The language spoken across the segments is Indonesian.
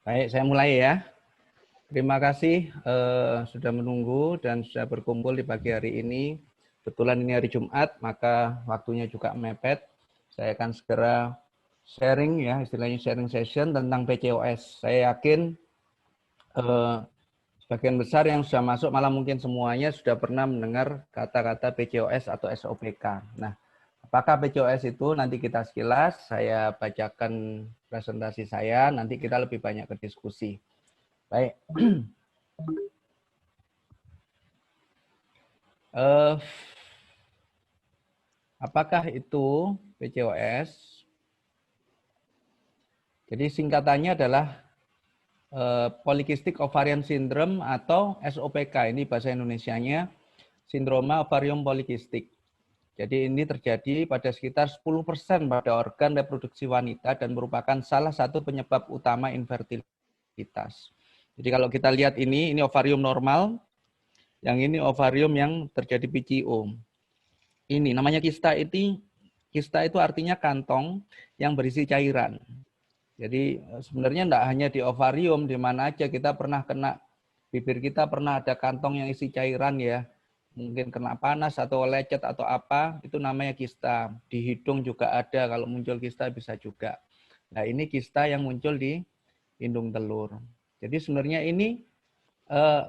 Baik, saya mulai ya. Terima kasih sudah menunggu dan sudah berkumpul di pagi hari ini. Kebetulan ini hari Jumat, maka waktunya juga mepet. Saya akan segera sharing ya, istilahnya sharing session tentang PCOS. Saya yakin sebagian besar yang sudah masuk, malah mungkin semuanya sudah pernah mendengar kata-kata PCOS atau SOPK. Nah, apakah PCOS itu? Nanti kita sekilas, saya bacakan presentasi saya, nanti kita lebih banyak ke diskusi. Baik. Apakah itu PCOS? Jadi singkatannya adalah Polycystic Ovarian Syndrome atau SOPK. Ini bahasa Indonesianya, Sindroma Ovarium Polycystic. Jadi ini terjadi pada sekitar 10% pada organ reproduksi wanita dan merupakan salah satu penyebab utama infertilitas. Jadi kalau kita lihat ini ovarium normal, yang ini ovarium yang terjadi PCO. Ini namanya kista itu artinya kantong yang berisi cairan. Jadi sebenarnya tidak hanya di ovarium, di mana aja kita pernah kena, bibir kita pernah ada kantong yang isi cairan ya. Mungkin kena panas atau lecet atau apa, itu namanya kista. Di hidung juga ada, kalau muncul kista bisa juga. Nah ini kista yang muncul di indung telur. Jadi sebenarnya ini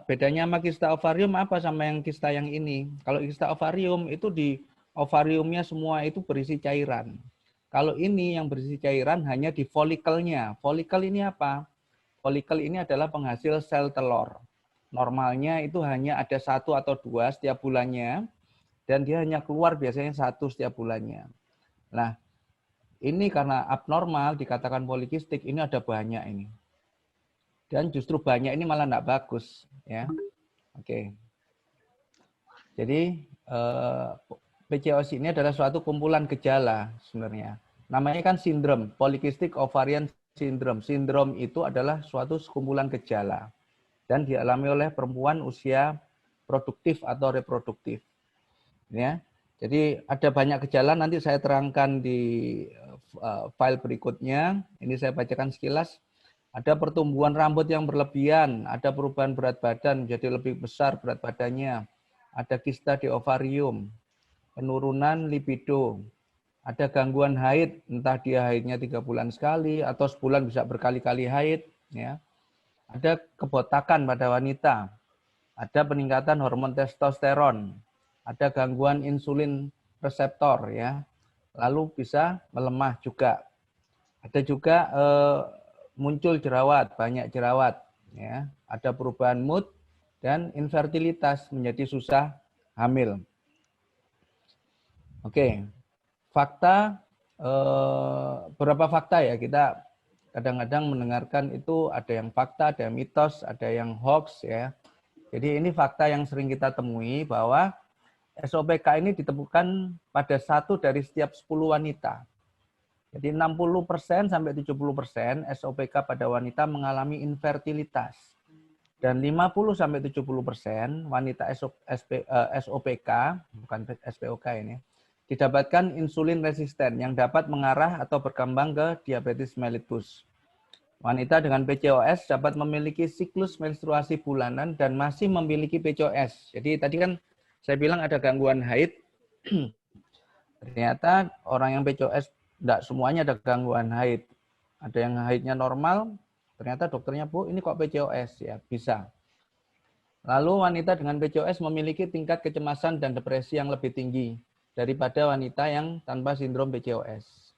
bedanya sama kista ovarium apa sama yang kista yang ini? Kalau kista ovarium itu di ovariumnya semua itu berisi cairan. Kalau ini yang berisi cairan hanya di folikelnya. Folikel ini apa? Folikel ini adalah penghasil sel telur. Normalnya itu hanya ada 1 atau 2 setiap bulannya, dan dia hanya keluar biasanya 1 setiap bulannya. Nah, ini karena abnormal dikatakan polikistik, ini ada banyak ini. Dan justru banyak ini malah tidak bagus. Ya. Oke. Jadi PCOS ini adalah suatu kumpulan gejala sebenarnya. Namanya kan sindrom, Polycystic Ovarian Syndrome. Sindrom itu adalah suatu kumpulan gejala dan dialami oleh perempuan usia produktif atau reproduktif. Ya. Jadi ada banyak gejala, nanti saya terangkan di file berikutnya. Ini saya bacakan sekilas. Ada pertumbuhan rambut yang berlebihan, ada perubahan berat badan menjadi lebih besar berat badannya, ada kista di ovarium, penurunan libido, ada gangguan haid, entah dia haidnya 3 bulan sekali atau sebulan bisa berkali-kali haid, ya. Ada kebotakan pada wanita, ada peningkatan hormon testosteron, ada gangguan insulin reseptor, ya. Lalu bisa melemah juga. Ada juga muncul jerawat, banyak jerawat, ya. Ada perubahan mood dan infertilitas, menjadi susah hamil. Oke, fakta, beberapa fakta ya, kita kadang-kadang mendengarkan itu ada yang fakta, ada yang mitos, ada yang hoax ya. Jadi ini fakta yang sering kita temui bahwa SOPK ini ditemukan pada 1 dari setiap 10 wanita. Jadi 60% sampai 70% SOPK pada wanita mengalami infertilitas. Dan 50 sampai 70% wanita SOPK, bukan SPOK ini, didapatkan insulin resisten yang dapat mengarah atau berkembang ke diabetes mellitus. Wanita dengan PCOS dapat memiliki siklus menstruasi bulanan dan masih memiliki PCOS. Jadi tadi kan saya bilang ada gangguan haid. Ternyata orang yang PCOS tidak semuanya ada gangguan haid. Ada yang haidnya normal, ternyata dokternya, Bu, ini kok PCOS? Ya, bisa. Lalu wanita dengan PCOS memiliki tingkat kecemasan dan depresi yang lebih tinggi daripada wanita yang tanpa sindrom PCOS.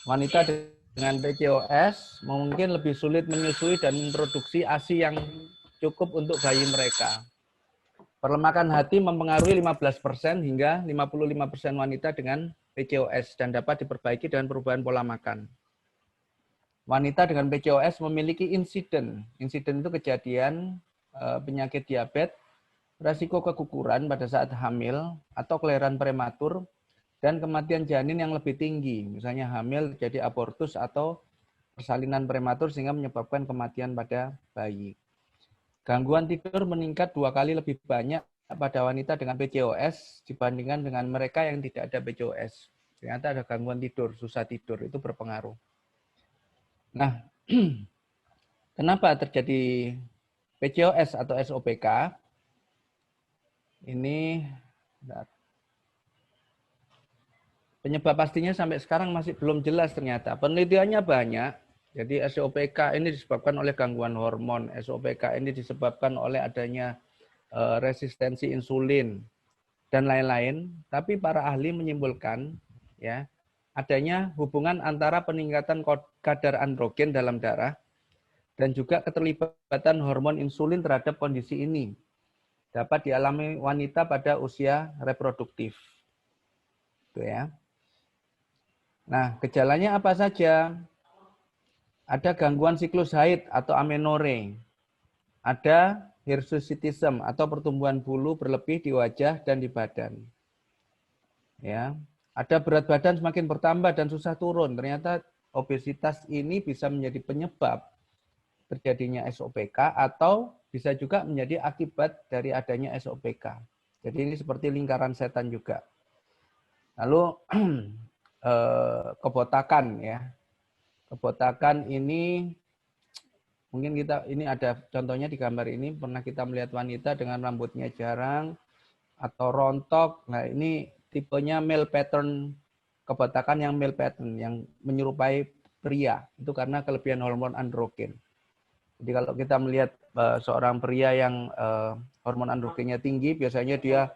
Wanita dengan PCOS mungkin lebih sulit menyusui dan memproduksi ASI yang cukup untuk bayi mereka. Perlemakan hati mempengaruhi 15% hingga 55% wanita dengan PCOS dan dapat diperbaiki dengan perubahan pola makan. Wanita dengan PCOS memiliki insiden. Insiden itu kejadian penyakit diabetes, resiko keguguran pada saat hamil atau kelahiran prematur, dan kematian janin yang lebih tinggi. Misalnya hamil jadi abortus atau persalinan prematur sehingga menyebabkan kematian pada bayi. Gangguan tidur meningkat 2 kali lebih banyak pada wanita dengan PCOS dibandingkan dengan mereka yang tidak ada PCOS. Ternyata ada gangguan tidur, susah tidur, itu berpengaruh. Nah, Kenapa terjadi PCOS atau SOPK? Ini penyebab pastinya sampai sekarang masih belum jelas ternyata. Penelitiannya banyak. Jadi SOPK ini disebabkan oleh gangguan hormon. SOPK ini disebabkan oleh adanya resistensi insulin dan lain-lain. Tapi para ahli menyimpulkan ya adanya hubungan antara peningkatan kadar androgen dalam darah dan juga keterlibatan hormon insulin terhadap kondisi ini dapat dialami wanita pada usia reproduktif. Itu ya. Nah, gejalanya apa saja? Ada gangguan siklus haid atau amenore. Ada hirsutism atau pertumbuhan bulu berlebih di wajah dan di badan. Ya. Ada berat badan semakin bertambah dan susah turun. Ternyata obesitas ini bisa menjadi penyebab terjadinya SOPK atau bisa juga menjadi akibat dari adanya SOPK. Jadi ini seperti lingkaran setan juga. Lalu kebotakan ya. Kebotakan ini mungkin ini ada contohnya di gambar ini, pernah kita melihat wanita dengan rambutnya jarang atau rontok. Nah, ini tipenya male pattern, kebotakan yang male pattern yang menyerupai pria. Itu karena kelebihan hormon androgen. Jadi kalau kita melihat seorang pria yang hormon androgennya tinggi, biasanya dia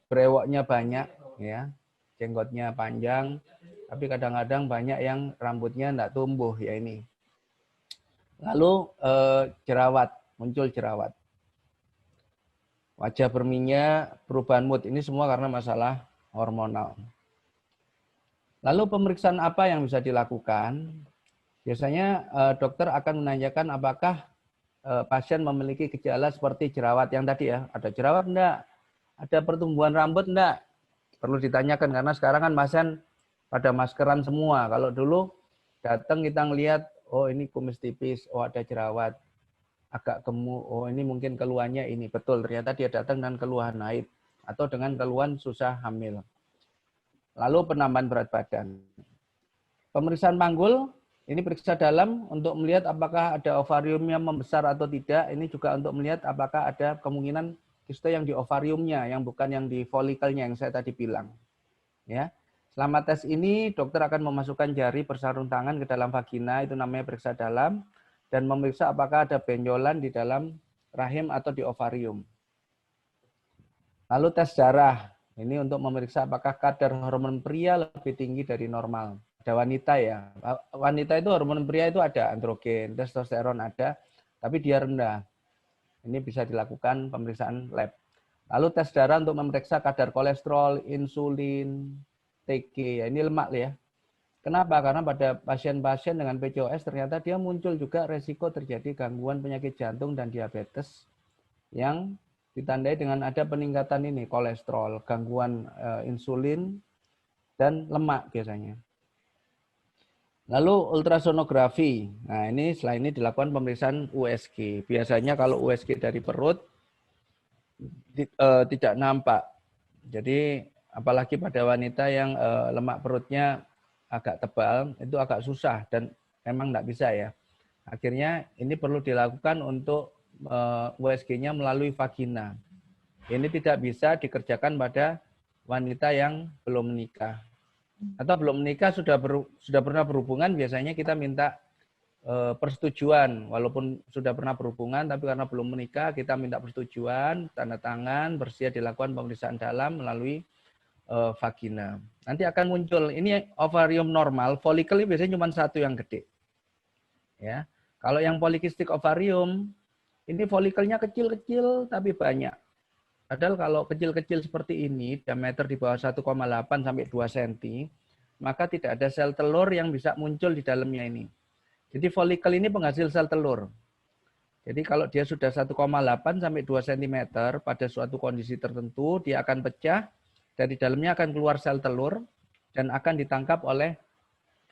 brewoknya banyak ya, jenggotnya panjang, tapi kadang-kadang banyak yang rambutnya tidak tumbuh ya ini. Lalu jerawat, muncul jerawat. Wajah berminyak, perubahan mood, ini semua karena masalah hormonal. Lalu pemeriksaan apa yang bisa dilakukan? Biasanya dokter akan menanyakan apakah pasien memiliki gejala seperti jerawat yang tadi ya. Ada jerawat enggak? Ada pertumbuhan rambut enggak? Perlu ditanyakan karena sekarang kan pasien pada maskeran semua. Kalau dulu datang kita ngelihat, oh ini kumis tipis, oh ada jerawat, agak gemuk, oh ini mungkin keluhannya ini. Betul, ternyata dia datang dengan keluhan haid atau dengan keluhan susah hamil. Lalu penambahan berat badan. Pemeriksaan panggul, ini periksa dalam untuk melihat apakah ada ovariumnya membesar atau tidak. Ini juga untuk melihat apakah ada kemungkinan kiste yang di ovariumnya, yang bukan yang di folikelnya yang saya tadi bilang. Ya, selama tes ini dokter akan memasukkan jari bersarung tangan ke dalam vagina, itu namanya periksa dalam, dan memeriksa apakah ada benjolan di dalam rahim atau di ovarium. Lalu tes darah, ini untuk memeriksa apakah kadar hormon pria lebih tinggi dari normal. Ada wanita ya, wanita itu hormon pria itu ada androgen, testosteron ada, tapi dia rendah. Ini bisa dilakukan pemeriksaan lab. Lalu tes darah untuk memeriksa kadar kolesterol, insulin, TG, ya ini lemak ya. Kenapa? Karena pada pasien-pasien dengan PCOS ternyata dia muncul juga resiko terjadi gangguan penyakit jantung dan diabetes yang ditandai dengan ada peningkatan ini kolesterol, gangguan insulin dan lemak biasanya. Lalu ultrasonografi. Nah, ini setelah ini dilakukan pemeriksaan USG. Biasanya kalau USG dari perut tidak nampak. Jadi apalagi pada wanita yang lemak perutnya agak tebal, itu agak susah dan memang tidak bisa ya. Akhirnya ini perlu dilakukan untuk USG-nya melalui vagina. Ini tidak bisa dikerjakan pada wanita yang belum menikah. Atau belum menikah sudah pernah berhubungan, biasanya kita minta persetujuan. Walaupun sudah pernah berhubungan, tapi karena belum menikah, kita minta persetujuan, tanda tangan, bersedia dilakukan pemeriksaan dalam melalui vagina. Nanti akan muncul, ini ovarium normal, folikel biasanya cuma satu yang gede. Ya, kalau yang polikistik ovarium, ini folikelnya kecil-kecil tapi banyak. Padahal kalau kecil-kecil seperti ini, diameter di bawah 1,8 sampai 2 cm, maka tidak ada sel telur yang bisa muncul di dalamnya ini. Jadi folikel ini penghasil sel telur. Jadi kalau dia sudah 1,8 sampai 2 cm pada suatu kondisi tertentu, dia akan pecah, dari dalamnya akan keluar sel telur, dan akan ditangkap oleh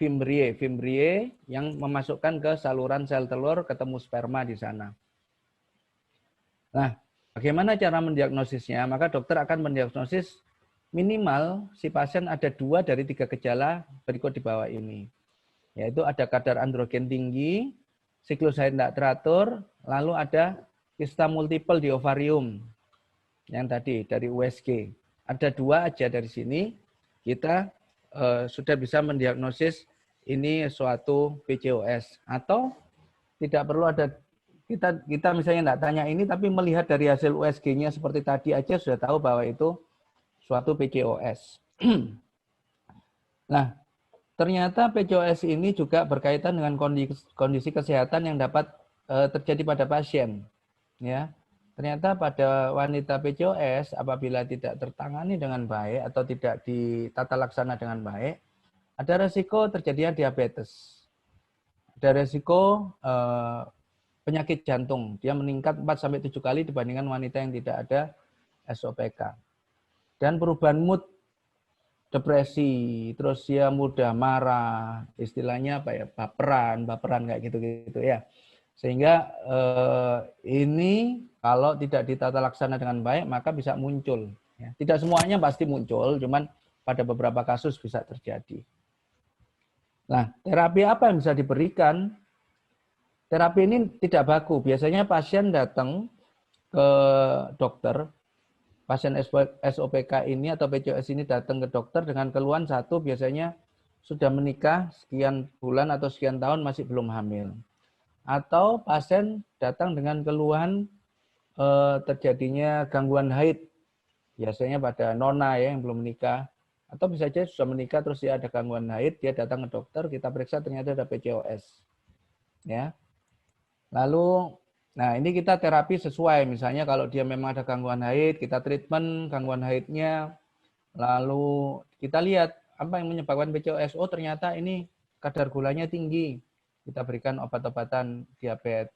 fimbrie. Fimbrie yang memasukkan ke saluran sel telur, ketemu sperma di sana. Nah, bagaimana cara mendiagnosisnya? Maka dokter akan mendiagnosis minimal si pasien ada 2 dari 3 gejala berikut di bawah ini. Yaitu ada kadar androgen tinggi, siklus haid tidak teratur, lalu ada kista multiple di ovarium yang tadi dari USG. Ada 2 aja dari sini kita sudah bisa mendiagnosis ini suatu PCOS, atau tidak perlu ada kita misalnya tidak tanya ini, tapi melihat dari hasil USG-nya seperti tadi aja sudah tahu bahwa itu suatu PCOS. Nah, ternyata PCOS ini juga berkaitan dengan kondisi kesehatan yang dapat terjadi pada pasien. Ya, ternyata pada wanita PCOS apabila tidak tertangani dengan baik atau tidak ditata laksana dengan baik, ada resiko terjadinya diabetes. Ada resiko penyakit jantung. Dia meningkat 4-7 kali dibandingkan wanita yang tidak ada SOPK. Dan perubahan mood, depresi, terus dia mudah marah, istilahnya apa ya, baperan kayak gitu-gitu ya. Sehingga ini kalau tidak ditata laksana dengan baik maka bisa muncul. Ya. Tidak semuanya pasti muncul, cuman pada beberapa kasus bisa terjadi. Nah, terapi apa yang bisa diberikan? Terapi ini tidak baku. Biasanya pasien datang ke dokter, pasien SOPK ini atau PCOS ini datang ke dokter dengan keluhan satu, biasanya sudah menikah sekian bulan atau sekian tahun masih belum hamil. Atau pasien datang dengan keluhan terjadinya gangguan haid, biasanya pada nona ya yang belum menikah, atau bisa saja sudah menikah terus dia ada gangguan haid, dia datang ke dokter, kita periksa ternyata ada PCOS. Ya. Lalu, nah ini kita terapi sesuai, misalnya kalau dia memang ada gangguan haid, kita treatment gangguan haidnya, lalu kita lihat apa yang menyebabkan PCOS. Oh ternyata ini kadar gulanya tinggi, kita berikan obat-obatan diabetes.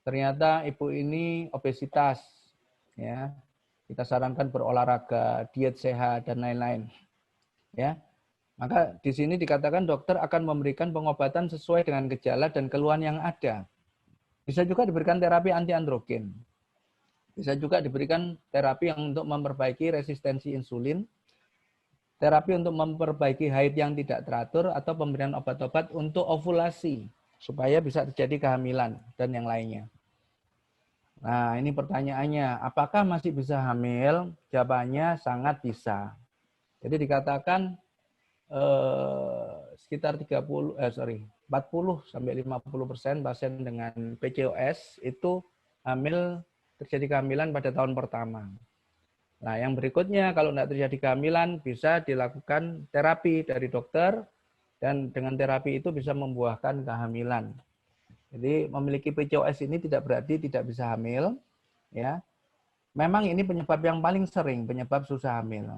Ternyata ibu ini obesitas, ya kita sarankan berolahraga, diet sehat dan lain-lain. Ya, maka di sini dikatakan dokter akan memberikan pengobatan sesuai dengan gejala dan keluhan yang ada. Bisa juga diberikan terapi anti androgen. Bisa juga diberikan terapi yang untuk memperbaiki resistensi insulin, terapi untuk memperbaiki haid yang tidak teratur, atau pemberian obat-obat untuk ovulasi supaya bisa terjadi kehamilan dan yang lainnya. Nah, ini pertanyaannya, apakah masih bisa hamil? Jawabannya sangat bisa. Jadi dikatakan sekitar 40 sampai 50% pasien dengan PCOS itu hamil, terjadi kehamilan pada tahun pertama. Nah, yang berikutnya kalau tidak terjadi kehamilan bisa dilakukan terapi dari dokter, dan dengan terapi itu bisa membuahkan kehamilan. Jadi memiliki PCOS ini tidak berarti tidak bisa hamil, ya. Memang ini penyebab yang paling sering, penyebab susah hamil.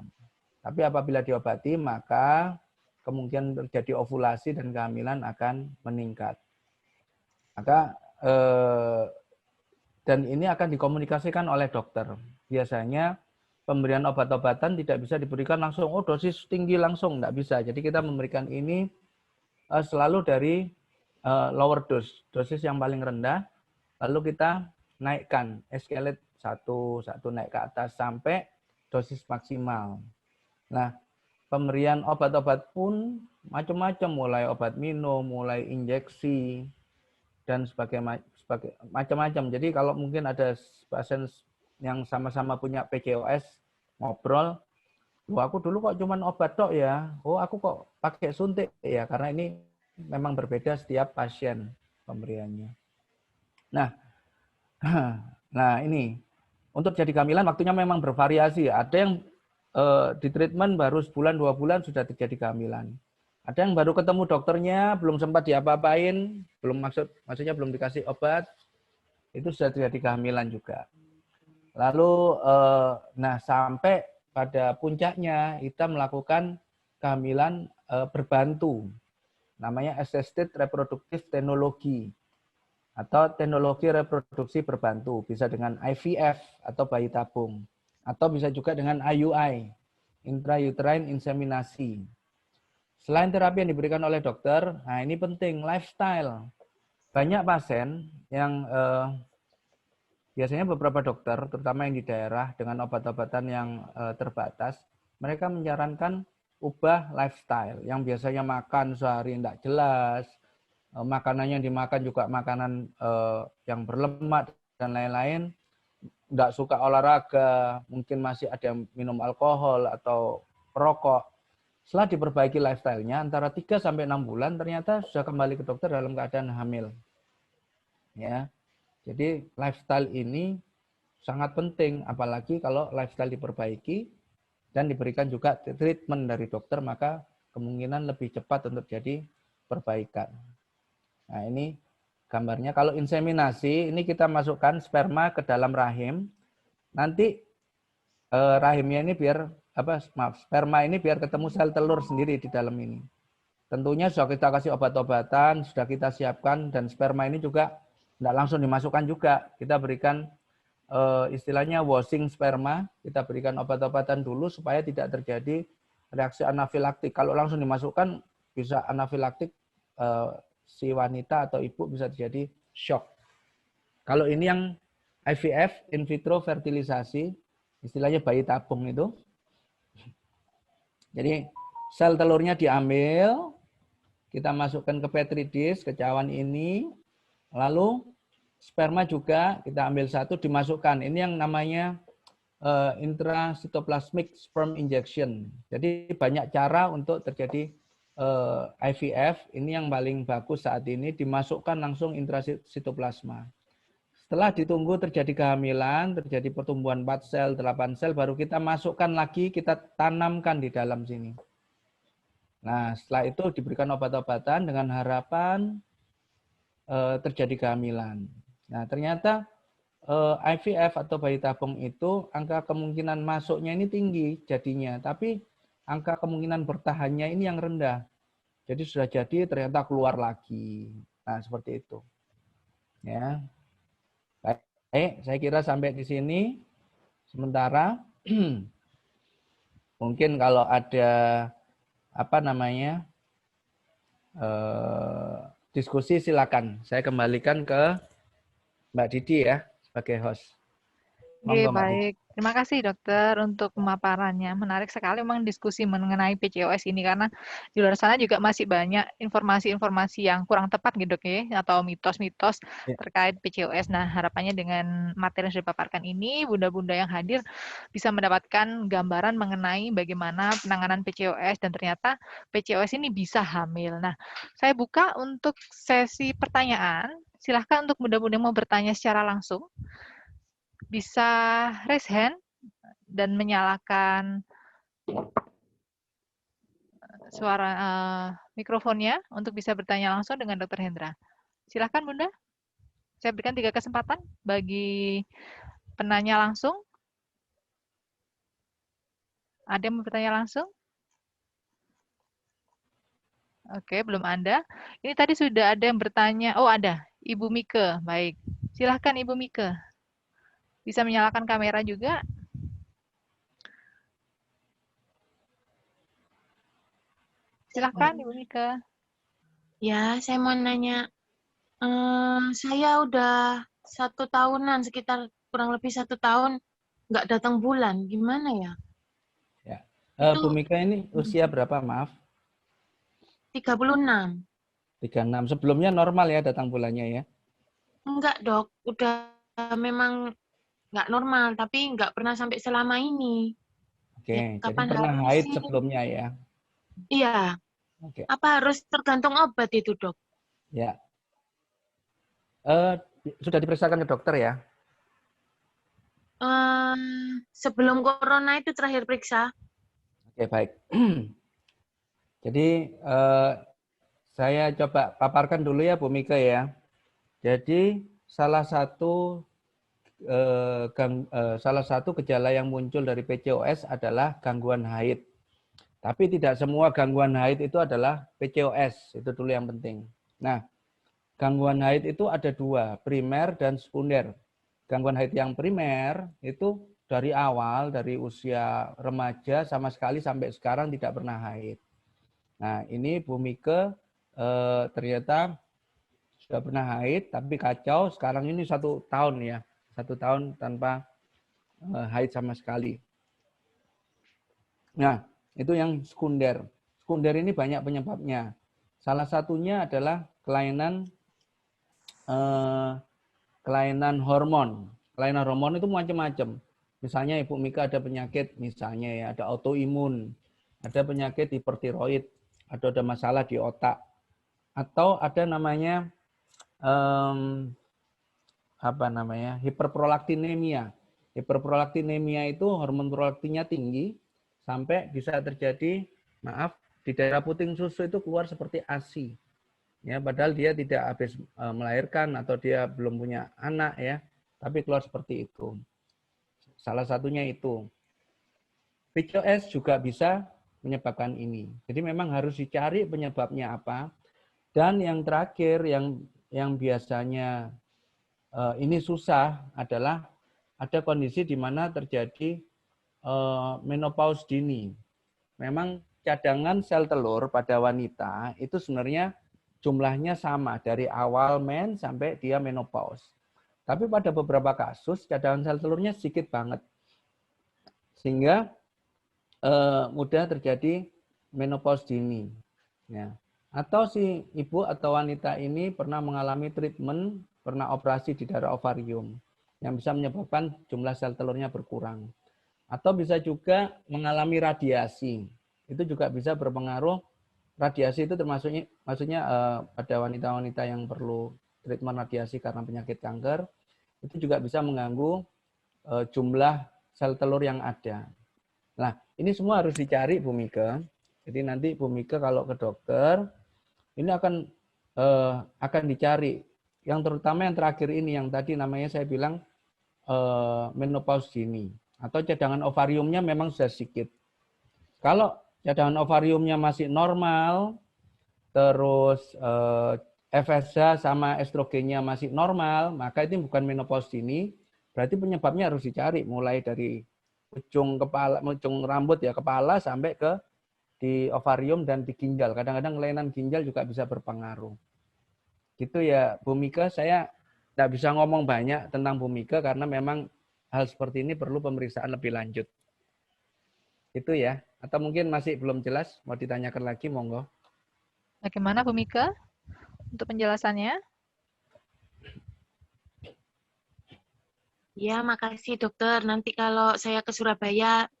Tapi apabila diobati maka kemungkinan terjadi ovulasi dan kehamilan akan meningkat. Maka dan ini akan dikomunikasikan oleh dokter. Biasanya pemberian obat-obatan tidak bisa diberikan langsung, oh dosis tinggi langsung, tidak bisa. Jadi kita memberikan ini selalu dari lower dose, dosis yang paling rendah, lalu kita naikkan, escalate satu naik ke atas sampai dosis maksimal. Nah, pemberian obat-obat pun macam-macam, mulai obat minum, mulai injeksi, dan macam-macam. Jadi kalau mungkin ada pasien yang sama-sama punya PCOS, ngobrol, aku dulu kok cuman obat tok ya, oh aku kok pakai suntik ya, karena ini memang berbeda setiap pasien pemberiannya. Nah, nah ini untuk jadi kehamilan waktunya memang bervariasi. Ada yang di treatment baru sebulan 2 bulan sudah terjadi kehamilan. Ada yang baru ketemu dokternya, belum sempat diapa-apain, maksudnya belum dikasih obat, itu sudah terjadi kehamilan juga. Lalu, nah sampai pada puncaknya kita melakukan kehamilan berbantu, namanya assisted reproductive technology atau teknologi reproduksi berbantu, bisa dengan IVF atau bayi tabung, atau bisa juga dengan IUI, intrauterine inseminasi. Selain terapi yang diberikan oleh dokter, nah ini penting, lifestyle. Banyak pasien yang biasanya beberapa dokter, terutama yang di daerah dengan obat-obatan yang terbatas, mereka menyarankan ubah lifestyle. Yang biasanya makan sehari tidak jelas, makanannya yang dimakan juga makanan yang berlemak dan lain-lain, nggak suka olahraga, mungkin masih ada yang minum alkohol atau perokok. Setelah diperbaiki lifestyle-nya, antara 3 sampai 6 bulan ternyata sudah kembali ke dokter dalam keadaan hamil. Ya. Jadi lifestyle ini sangat penting, apalagi kalau lifestyle diperbaiki dan diberikan juga treatment dari dokter, maka kemungkinan lebih cepat untuk jadi perbaikan. Nah, ini gambarnya. Kalau inseminasi, ini kita masukkan sperma ke dalam rahim. Nanti rahimnya ini biar sperma ini biar ketemu sel telur sendiri di dalam ini. Tentunya sudah kita kasih obat-obatan, sudah kita siapkan, dan sperma ini juga tidak langsung dimasukkan juga. Kita berikan istilahnya washing sperma, kita berikan obat-obatan dulu supaya tidak terjadi reaksi anafilaktik. Kalau langsung dimasukkan bisa anafilaktik, si wanita atau ibu bisa terjadi shock. Kalau ini yang IVF, in vitro fertilisasi, istilahnya bayi tabung itu. Jadi sel telurnya diambil, kita masukkan ke petri dish, ke cawan ini, lalu sperma juga kita ambil satu, dimasukkan. Ini yang namanya intracytoplasmic sperm injection. Jadi banyak cara untuk terjadi IVF. Ini yang paling bagus saat ini, dimasukkan langsung intrasitoplasma. Setelah ditunggu terjadi kehamilan, terjadi pertumbuhan 4 sel, 8 sel, baru kita masukkan lagi, kita tanamkan di dalam sini. Nah, setelah itu diberikan obat-obatan dengan harapan terjadi kehamilan. Nah, ternyata IVF atau bayi tabung itu angka kemungkinan masuknya ini tinggi jadinya, tapi angka kemungkinan bertahannya ini yang rendah. Jadi sudah jadi ternyata keluar lagi. Nah, seperti itu. Ya. Baik, saya kira sampai di sini sementara. Mungkin kalau ada diskusi silakan. Saya kembalikan ke Mbak Didi ya sebagai host. Oke, baik. Terima kasih dokter untuk pemaparannya. Menarik sekali memang diskusi mengenai PCOS ini karena di luar sana juga masih banyak informasi-informasi yang kurang tepat gitu dok ya, atau mitos-mitos terkait PCOS. Nah, harapannya dengan materi yang sudah dipaparkan ini, bunda-bunda yang hadir bisa mendapatkan gambaran mengenai bagaimana penanganan PCOS dan ternyata PCOS ini bisa hamil. Nah, saya buka untuk sesi pertanyaan. Silahkan untuk bunda-bunda yang mau bertanya secara langsung. Bisa raise hand dan menyalakan suara mikrofonnya untuk bisa bertanya langsung dengan Dr. Hendra. Silakan Bunda. Saya berikan 3 kesempatan bagi penanya langsung. Ada yang mau bertanya langsung? Oke, belum ada. Ini tadi sudah ada yang bertanya. Oh, ada. Ibu Mike. Baik. Silahkan Ibu Mike. Bisa menyalakan kamera juga. Silahkan Ibu Mike. Ya, saya mau nanya. Saya udah 1 tahunan, sekitar kurang lebih 1 tahun nggak datang bulan. Gimana ya? Ya. Bu Mika ini usia berapa, maaf? 36. 36. Sebelumnya normal ya datang bulannya ya? Enggak, dok. Udah memang nggak normal, tapi nggak pernah sampai selama ini. Oke, Ya, jadi kapan pernah harus haid sih? sebelumnya ya? Iya. Oke. Apa harus tergantung obat itu, dok? Ya. Sudah diperiksakan ke dokter ya? Sebelum corona itu terakhir periksa. Oke, baik. Jadi saya coba paparkan dulu ya Bu Mika ya. Jadi salah satu gejala yang muncul dari PCOS adalah gangguan haid. Tapi tidak semua gangguan haid itu adalah PCOS, itu dulu yang penting. Nah, gangguan haid itu ada 2, primer dan sekunder. Gangguan haid yang primer itu dari awal, dari usia remaja sama sekali sampai sekarang tidak pernah haid. Nah, ini Bu Mike ternyata sudah pernah haid, tapi kacau. Sekarang ini 1 tahun ya, 1 tahun tanpa haid sama sekali. Nah, itu yang sekunder. Sekunder ini banyak penyebabnya. Salah satunya adalah kelainan kelainan hormon. Kelainan hormon itu macam-macam. Misalnya Ibu Mika ada penyakit, misalnya ya, ada autoimun, ada penyakit hipertiroid, atau ada masalah di otak, atau ada namanya hiperprolaktinemia. Hiperprolaktinemia itu hormon prolaktinnya tinggi sampai bisa terjadi, di daerah puting susu itu keluar seperti ASI. Ya, padahal dia tidak habis melahirkan atau dia belum punya anak ya, tapi keluar seperti itu. Salah satunya itu. PCOS juga bisa menyebabkan ini. Jadi memang harus dicari penyebabnya apa. Dan yang terakhir yang biasanya ini susah adalah ada kondisi di mana terjadi menopause dini. Memang cadangan sel telur pada wanita itu sebenarnya jumlahnya sama dari awal men sampai dia menopause. Tapi pada beberapa kasus cadangan sel telurnya sedikit banget. Sehingga mudah terjadi menopause dini. Ya. Atau si ibu atau wanita ini pernah mengalami treatment, pernah operasi di daerah ovarium yang bisa menyebabkan jumlah sel telurnya berkurang. Atau bisa juga mengalami radiasi. Itu juga bisa berpengaruh. Radiasi itu maksudnya pada wanita-wanita yang perlu treatment radiasi karena penyakit kanker, itu juga bisa mengganggu jumlah sel telur yang ada. Nah, ini semua harus dicari Bu Mika. Jadi nanti Bu Mika kalau ke dokter, ini akan dicari. Yang terutama yang terakhir ini, yang tadi namanya saya bilang menopause dini. Atau cadangan ovariumnya memang sudah sedikit. Kalau cadangan ovariumnya masih normal, terus FSH sama estrogennya masih normal, maka itu bukan menopause dini, berarti penyebabnya harus dicari mulai dari ujung rambut ya, kepala sampai ke di ovarium dan di ginjal. Kadang-kadang kelainan ginjal juga bisa berpengaruh. Gitu ya Bu Mika, saya tidak bisa ngomong banyak tentang Bu Mika karena memang hal seperti ini perlu pemeriksaan lebih lanjut. Itu ya. Atau mungkin masih belum jelas, mau ditanyakan lagi, monggo. Bagaimana Bu Mika untuk penjelasannya? Ya, makasih dokter. Nanti kalau saya ke Surabaya,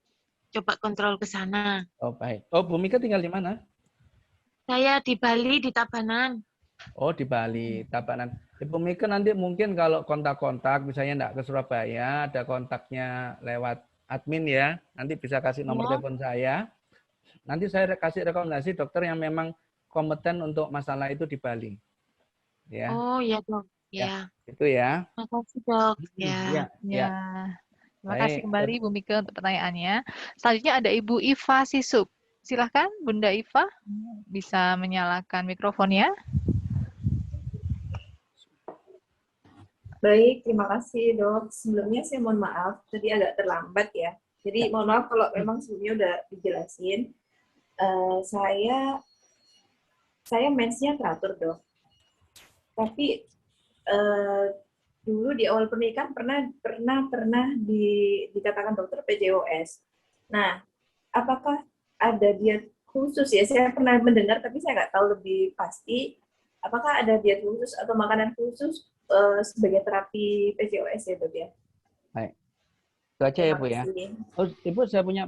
coba kontrol ke sana. Oh, baik. Oh, Bu Mika tinggal di mana? Saya di Bali, di Tabanan. Oh, di Bali, Tabanan. Bu Mika nanti mungkin kalau kontak-kontak, misalnya enggak ke Surabaya, ada kontaknya lewat admin ya. Nanti bisa kasih nomor telepon saya. Nanti saya kasih rekomendasi dokter yang memang kompeten untuk masalah itu di Bali. Ya. Oh, ya dok. Ya, Ya. itu ya. Makasih dok. Ya. Ya, ya. Terima kasih Baik. kembali Bu Mika untuk pertanyaannya. Selanjutnya ada Ibu Iva Sisup. Silahkan Bunda Iva, bisa menyalakan mikrofonnya. Baik, terima kasih dok. Sebelumnya saya mohon maaf, tadi agak terlambat ya. Jadi mohon maaf kalau memang sebelumnya udah dijelasin. Saya mensnya teratur dok. Tapi dulu di awal pernikahan pernah dikatakan dokter PCOS. Nah, apakah ada diet khusus ya? Saya pernah mendengar tapi saya nggak tahu lebih pasti. Apakah ada diet khusus atau makanan khusus sebagai terapi PCOS ya dok ya? Baik. Itu aja ya Bu ya. Oh, Ibu saya punya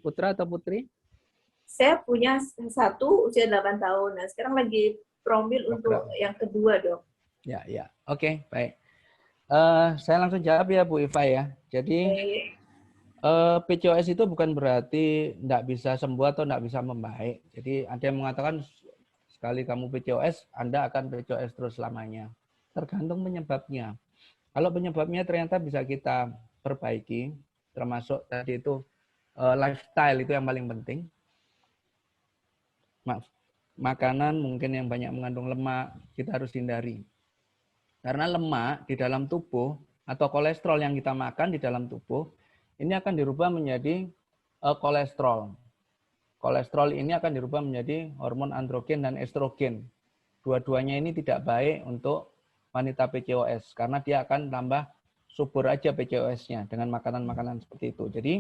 putra atau putri? Saya punya satu usia 8 tahun. Nah, sekarang lagi promil untuk yang kedua, dok. Ya, ya. Oke, baik. Saya langsung jawab ya, Bu Iva ya. Jadi, PCOS itu bukan berarti tidak bisa sembuh atau tidak bisa membaik. Jadi, ada yang mengatakan sekali kamu PCOS, Anda akan PCOS terus selamanya. Tergantung penyebabnya. Kalau penyebabnya ternyata bisa kita perbaiki, termasuk tadi itu lifestyle itu yang paling penting. Makanan mungkin yang banyak mengandung lemak, kita harus hindari. Karena lemak di dalam tubuh atau kolesterol yang kita makan di dalam tubuh, ini akan dirubah menjadi kolesterol. Kolesterol ini akan dirubah menjadi hormon androgen dan estrogen. Dua-duanya ini tidak baik untuk wanita PCOS, karena dia akan tambah subur aja PCOS-nya dengan makanan-makanan seperti itu. Jadi,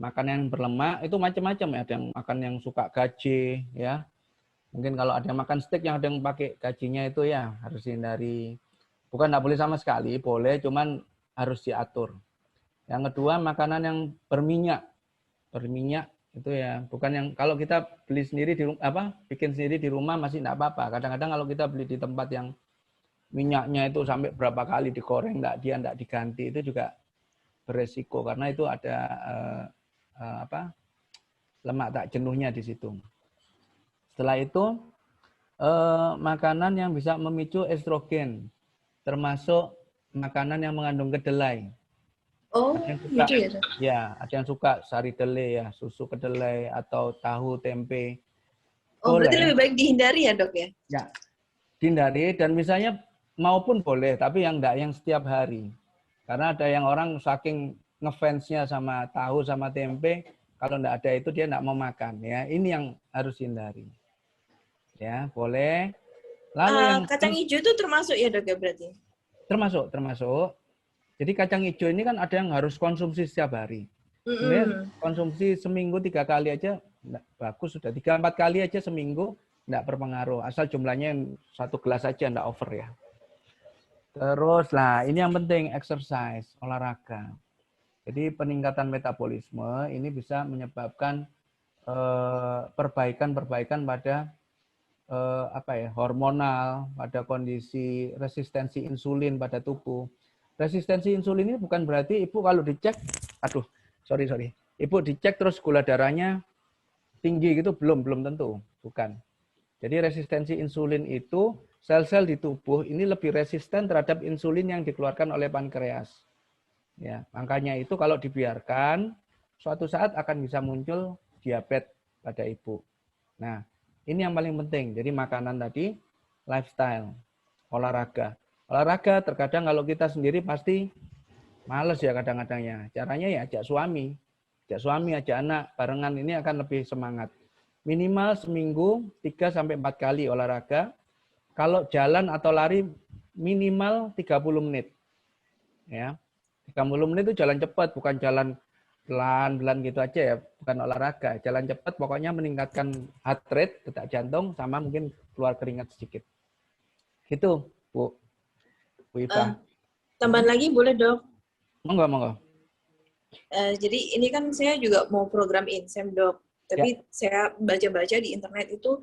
makanan yang berlemak itu macam-macam ya, ada yang makan yang suka gaje ya. Mungkin kalau ada yang makan steak yang ada yang pakai gajinya itu ya harus dihindari. Bukan nggak boleh sama sekali, boleh, cuman harus diatur. Yang kedua, makanan yang berminyak. Berminyak itu ya, bukan yang kalau kita beli sendiri di bikin sendiri di rumah masih enggak apa-apa. Kadang-kadang kalau kita beli di tempat yang minyaknya itu sampai berapa kali digoreng enggak diganti, itu juga beresiko karena itu ada lemak tak jenuhnya di situ. Setelah itu makanan yang bisa memicu estrogen, termasuk makanan yang mengandung kedelai. Oh, gitu ya, Dok? Ya, ada yang suka sari kedelai ya, susu kedelai atau tahu tempe. Oh, Boleh. berarti lebih baik dihindari ya, Dok ya? Ya, dihindari dan misalnya maupun boleh, tapi yang enggak yang setiap hari. Karena ada yang orang saking ngefansnya sama tahu sama tempe, kalau enggak ada itu dia enggak mau makan ya. Ini yang harus dihindari. Ya, boleh. Lalu yang kacang hijau itu termasuk ya, Dok ya berarti? Termasuk. Jadi kacang hijau ini kan ada yang harus konsumsi setiap hari. Sebenarnya konsumsi seminggu 3 kali aja bagus, sudah 3-4 kali aja seminggu enggak berpengaruh. Asal jumlahnya 1 gelas aja enggak over ya. Terus lah ini yang penting exercise, olahraga. Jadi peningkatan metabolisme ini bisa menyebabkan perbaikan pada hormonal, pada kondisi resistensi insulin pada tubuh. Resistensi insulin ini bukan berarti ibu kalau dicek, ibu dicek terus gula darahnya tinggi gitu, belum tentu, bukan. Jadi resistensi insulin itu sel-sel di tubuh ini lebih resisten terhadap insulin yang dikeluarkan oleh pankreas. Ya, makanya itu kalau dibiarkan suatu saat akan bisa muncul diabetes pada ibu. Nah, ini yang paling penting. Jadi makanan tadi, lifestyle, olahraga. Olahraga terkadang kalau kita sendiri pasti males ya kadang-kadangnya. Caranya ya ajak suami, ajak anak, barengan ini akan lebih semangat. Minimal seminggu 3-4 kali olahraga. Kalau jalan atau lari minimal 30 menit. Ya. 30 menit itu jalan cepat, bukan jalan pelan-pelan gitu aja ya, bukan olahraga. Jalan cepat pokoknya meningkatkan heart rate, detak jantung, sama mungkin keluar keringat sedikit. Gitu, Bu Iva. Tambahan lagi boleh, Dok? Monggo. Jadi ini kan saya juga mau program INSEM, Dok. Tapi saya baca-baca di internet itu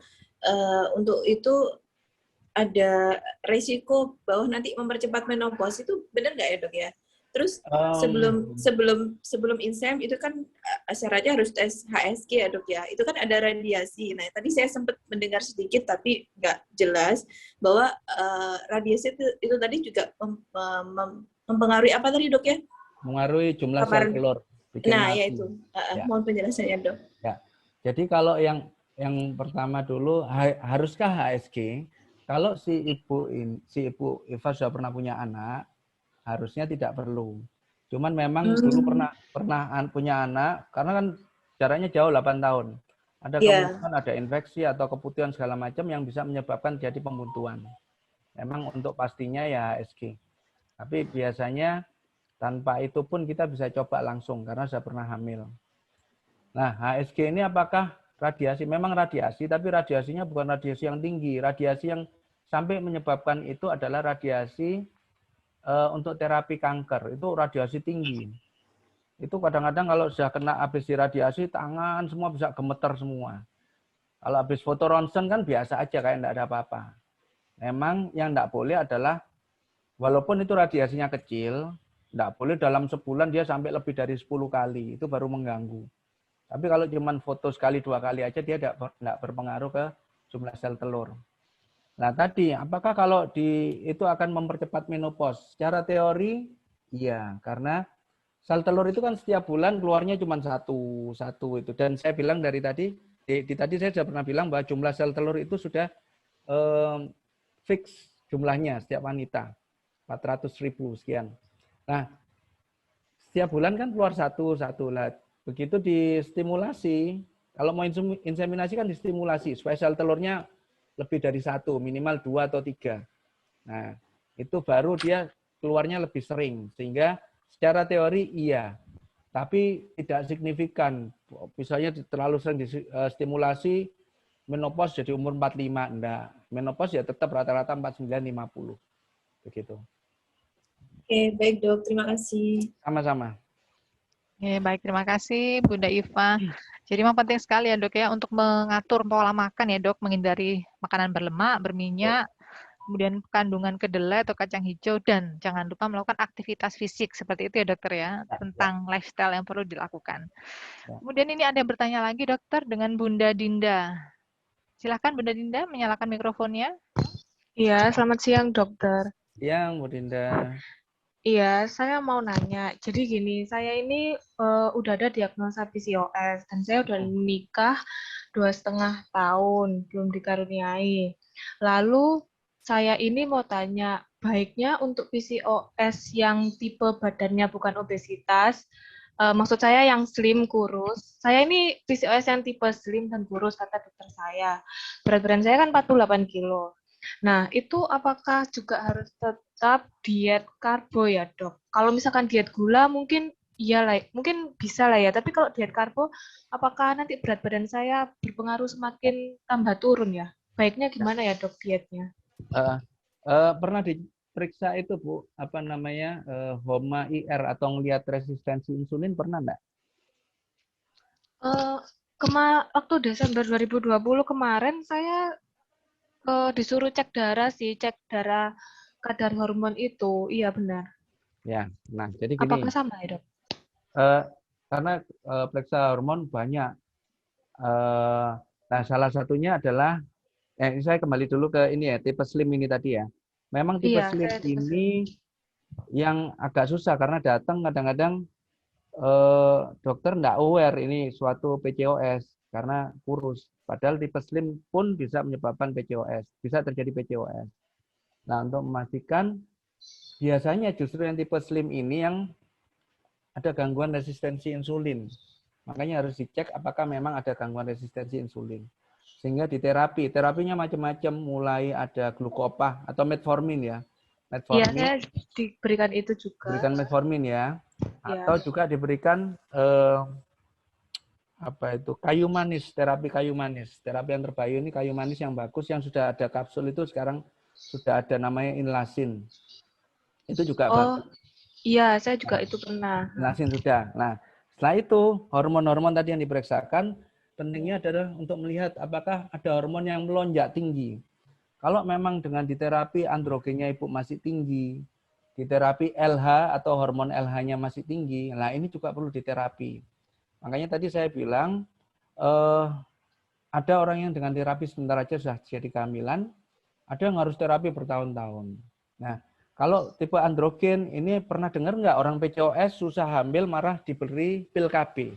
untuk itu ada resiko bahwa nanti mempercepat menopause, itu benar nggak ya, Dok ya? Terus sebelum INSEM itu kan syaratnya harus tes HSG ya, Dok ya. Itu kan ada radiasi. Nah, tadi saya sempat mendengar sedikit tapi nggak jelas bahwa radiasi itu tadi juga mempengaruhi apa tadi, Dok ya? Mengaruhi jumlah sel telur. Nah, ya itu. Mohon penjelasannya, Dok. Ya. Jadi kalau yang pertama dulu, haruskah HSG? Kalau si ibu Eva sudah pernah punya anak, harusnya tidak perlu. Cuman memang dulu pernah punya anak, karena kan jaraknya jauh 8 tahun. Ada kemungkinan ada infeksi atau keputihan segala macam yang bisa menyebabkan jadi pembuntuan. Memang untuk pastinya ya HSG. Tapi biasanya tanpa itu pun kita bisa coba langsung karena sudah pernah hamil. Nah, HSG ini apakah radiasi? Memang radiasi, tapi radiasinya bukan radiasi yang tinggi. Radiasi yang sampai menyebabkan itu adalah radiasi untuk terapi kanker. Itu radiasi tinggi. Itu kadang-kadang kalau sudah kena habis radiasi, tangan semua bisa gemeter semua. Kalau habis foto ronsen kan biasa aja, kayak enggak ada apa-apa. Memang yang enggak boleh adalah, walaupun itu radiasinya kecil, enggak boleh dalam sebulan dia sampai lebih dari 10 kali. Itu baru mengganggu. Tapi kalau cuma foto sekali 2 kali aja, dia enggak berpengaruh ke jumlah sel telur. Nah tadi, apakah kalau itu akan mempercepat menopause? Secara teori, iya. Karena sel telur itu kan setiap bulan keluarnya cuma satu itu. Dan saya bilang dari tadi, tadi saya sudah pernah bilang bahwa jumlah sel telur itu sudah fix jumlahnya setiap wanita. 400.000 sekian. Nah, setiap bulan kan keluar satu lah. Begitu distimulasi, kalau mau inseminasi kan distimulasi, supaya sel telurnya lebih dari 1, minimal 2 atau 3. Nah, itu baru dia keluarnya lebih sering. Sehingga secara teori iya, tapi tidak signifikan. Misalnya terlalu sering distimulasi, menopause jadi umur 45, enggak. Menopause ya tetap rata-rata 49-50. Begitu. Oke, baik dok, terima kasih. Sama-sama. Oke, baik, terima kasih Bunda Iva. Jadi memang penting sekali ya dok ya untuk mengatur pola makan ya dok, menghindari makanan berlemak, berminyak, kemudian kandungan kedelai atau kacang hijau, dan jangan lupa melakukan aktivitas fisik seperti itu ya dokter ya, tentang lifestyle yang perlu dilakukan. Ya. Kemudian ini ada yang bertanya lagi dokter dengan Bunda Dinda. Silakan Bunda Dinda menyalakan mikrofonnya. Iya, selamat siang dokter. Siang, Bu Dinda. Iya, saya mau nanya. Jadi gini, saya ini udah ada diagnosa PCOS dan saya udah menikah 2,5 tahun, belum dikaruniai. Lalu saya ini mau tanya, baiknya untuk PCOS yang tipe badannya bukan obesitas, maksud saya yang slim kurus. Saya ini PCOS yang tipe slim dan kurus kata dokter saya. Berat badan saya kan 48 kilo. Nah, itu apakah juga harus tetap diet karbo ya, dok? Kalau misalkan diet gula mungkin iya lah, mungkin bisa lah ya. Tapi kalau diet karbo, apakah nanti berat badan saya berpengaruh semakin tambah turun ya? Baiknya gimana ya, dok, dietnya? Pernah diperiksa itu Bu, apa namanya, HOMA IR atau ngelihat resistensi insulin pernah enggak? Waktu Desember 2020 kemarin saya disuruh cek darah sih, cek darah kadar hormon itu. Iya benar. Ya, nah jadi gini. Apakah sama ya dok? Karena periksa hormon banyak. Nah salah satunya adalah, saya kembali dulu ke ini ya, tipe slim ini tadi ya. Memang tipe Iya, slim saya tipe ini yang agak susah karena datang kadang-kadang dokter nggak aware ini suatu PCOS karena kurus. Padahal tipe slim pun bisa menyebabkan PCOS, bisa terjadi PCOS. Nah, untuk memastikan, biasanya justru yang tipe slim ini yang ada gangguan resistensi insulin. Makanya harus dicek apakah memang ada gangguan resistensi insulin. Sehingga di terapinya macam-macam, mulai ada glukopah atau metformin ya. Iya, saya diberikan itu juga. Diberikan metformin ya. Atau juga diberikan kayu manis, terapi kayu manis. Terapi yang terbaik ini kayu manis yang bagus, yang sudah ada kapsul itu sekarang sudah ada namanya Inlasin. Itu juga bagus. Iya, saya juga itu pernah. Inlasin sudah. Nah, setelah itu hormon-hormon tadi yang diperiksakan, pentingnya adalah untuk melihat apakah ada hormon yang melonjak tinggi. Kalau memang dengan diterapi androgennya ibu masih tinggi, diterapi LH atau hormon LH-nya masih tinggi, nah ini juga perlu diterapi. Makanya tadi saya bilang, ada orang yang dengan terapi sebentar aja sudah jadi kehamilan, ada yang harus terapi bertahun-tahun. Nah, kalau tipe androgen, ini pernah dengar nggak orang PCOS susah hamil marah diberi pil KB?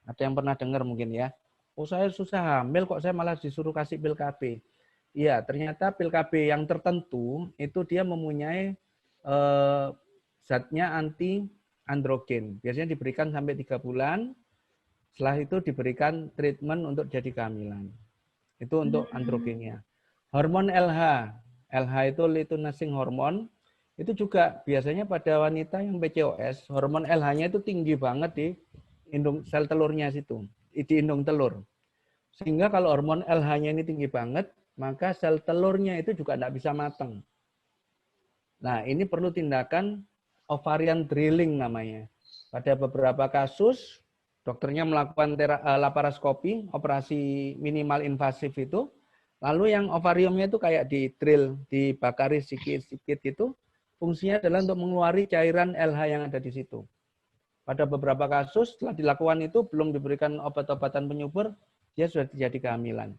Ada yang pernah dengar mungkin ya? Oh saya susah hamil kok saya malah disuruh kasih pil KB. Iya, ternyata pil KB yang tertentu itu dia mempunyai zatnya anti androgen. Biasanya diberikan sampai 3 bulan. Setelah itu diberikan treatment untuk jadi kehamilan. Itu untuk androgennya. Hormon LH. LH itu luteinizing hormon. Itu juga biasanya pada wanita yang PCOS, hormon LH-nya itu tinggi banget di indung sel telurnya situ, di indung telur. Sehingga kalau hormon LH-nya ini tinggi banget, maka sel telurnya itu juga tidak bisa matang. Nah, ini perlu tindakan ovarian drilling namanya. Pada beberapa kasus, dokternya melakukan laparoskopi, operasi minimal invasif itu, lalu yang ovariumnya itu kayak di drill, dibakari sedikit-sedikit itu, fungsinya adalah untuk mengeluarkan cairan LH yang ada di situ. Pada beberapa kasus, setelah dilakukan itu, belum diberikan obat-obatan penyubur, dia sudah terjadi kehamilan.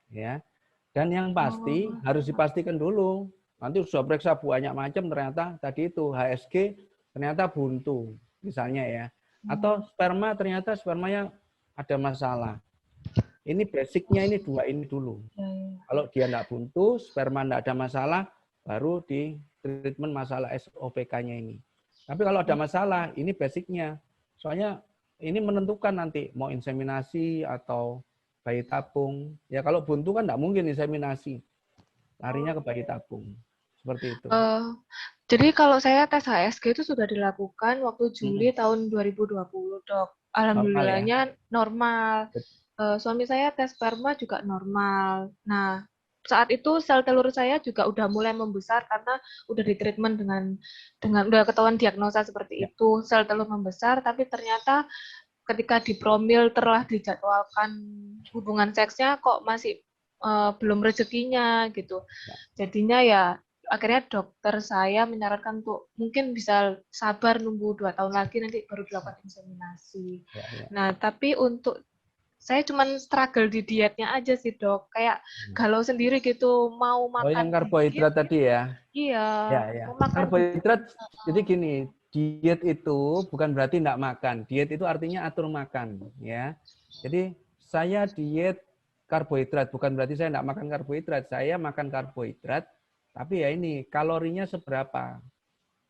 Ya. Dan yang pasti, harus dipastikan dulu, nanti sudah periksa banyak macam, ternyata tadi itu HSG ternyata buntu, misalnya ya. Atau sperma ternyata spermanya ada masalah. Ini basicnya ini dua ini dulu. Kalau dia tidak buntu, sperma tidak ada masalah, baru di treatment masalah SOPK-nya ini. Tapi kalau ada masalah, ini basicnya. Soalnya ini menentukan nanti mau inseminasi atau bayi tabung. Ya kalau buntu kan tidak mungkin inseminasi. Larinya ke bayi tabung. Seperti itu. Jadi kalau saya tes HSG itu sudah dilakukan waktu Juli tahun 2020, dok. Alhamdulillahnya normal. suami saya tes sperma juga normal. Nah, saat itu sel telur saya juga udah mulai membesar karena udah ditreatment dengan udah ketahuan diagnosa seperti Ya. itu, sel telur membesar, tapi ternyata ketika dipromil telah dijadwalkan hubungan seksnya kok masih belum rezekinya gitu. Ya. Jadinya ya akhirnya dokter saya menyarankan untuk mungkin bisa sabar nunggu 2 tahun lagi nanti baru dilakukan inseminasi. Ya, ya. Nah, tapi untuk saya cuman struggle di dietnya aja sih, Dok. Kayak galau sendiri gitu, mau Oh, yang makan karbohidrat dikit. tadi ya? Iya, Ya, ya. mau makan Karbohidrat, jadi dikit. gini, diet itu bukan berarti tidak makan. Diet itu artinya atur makan, ya. Jadi saya diet karbohidrat, bukan berarti saya tidak makan karbohidrat. Saya makan karbohidrat, tapi ya ini kalorinya seberapa.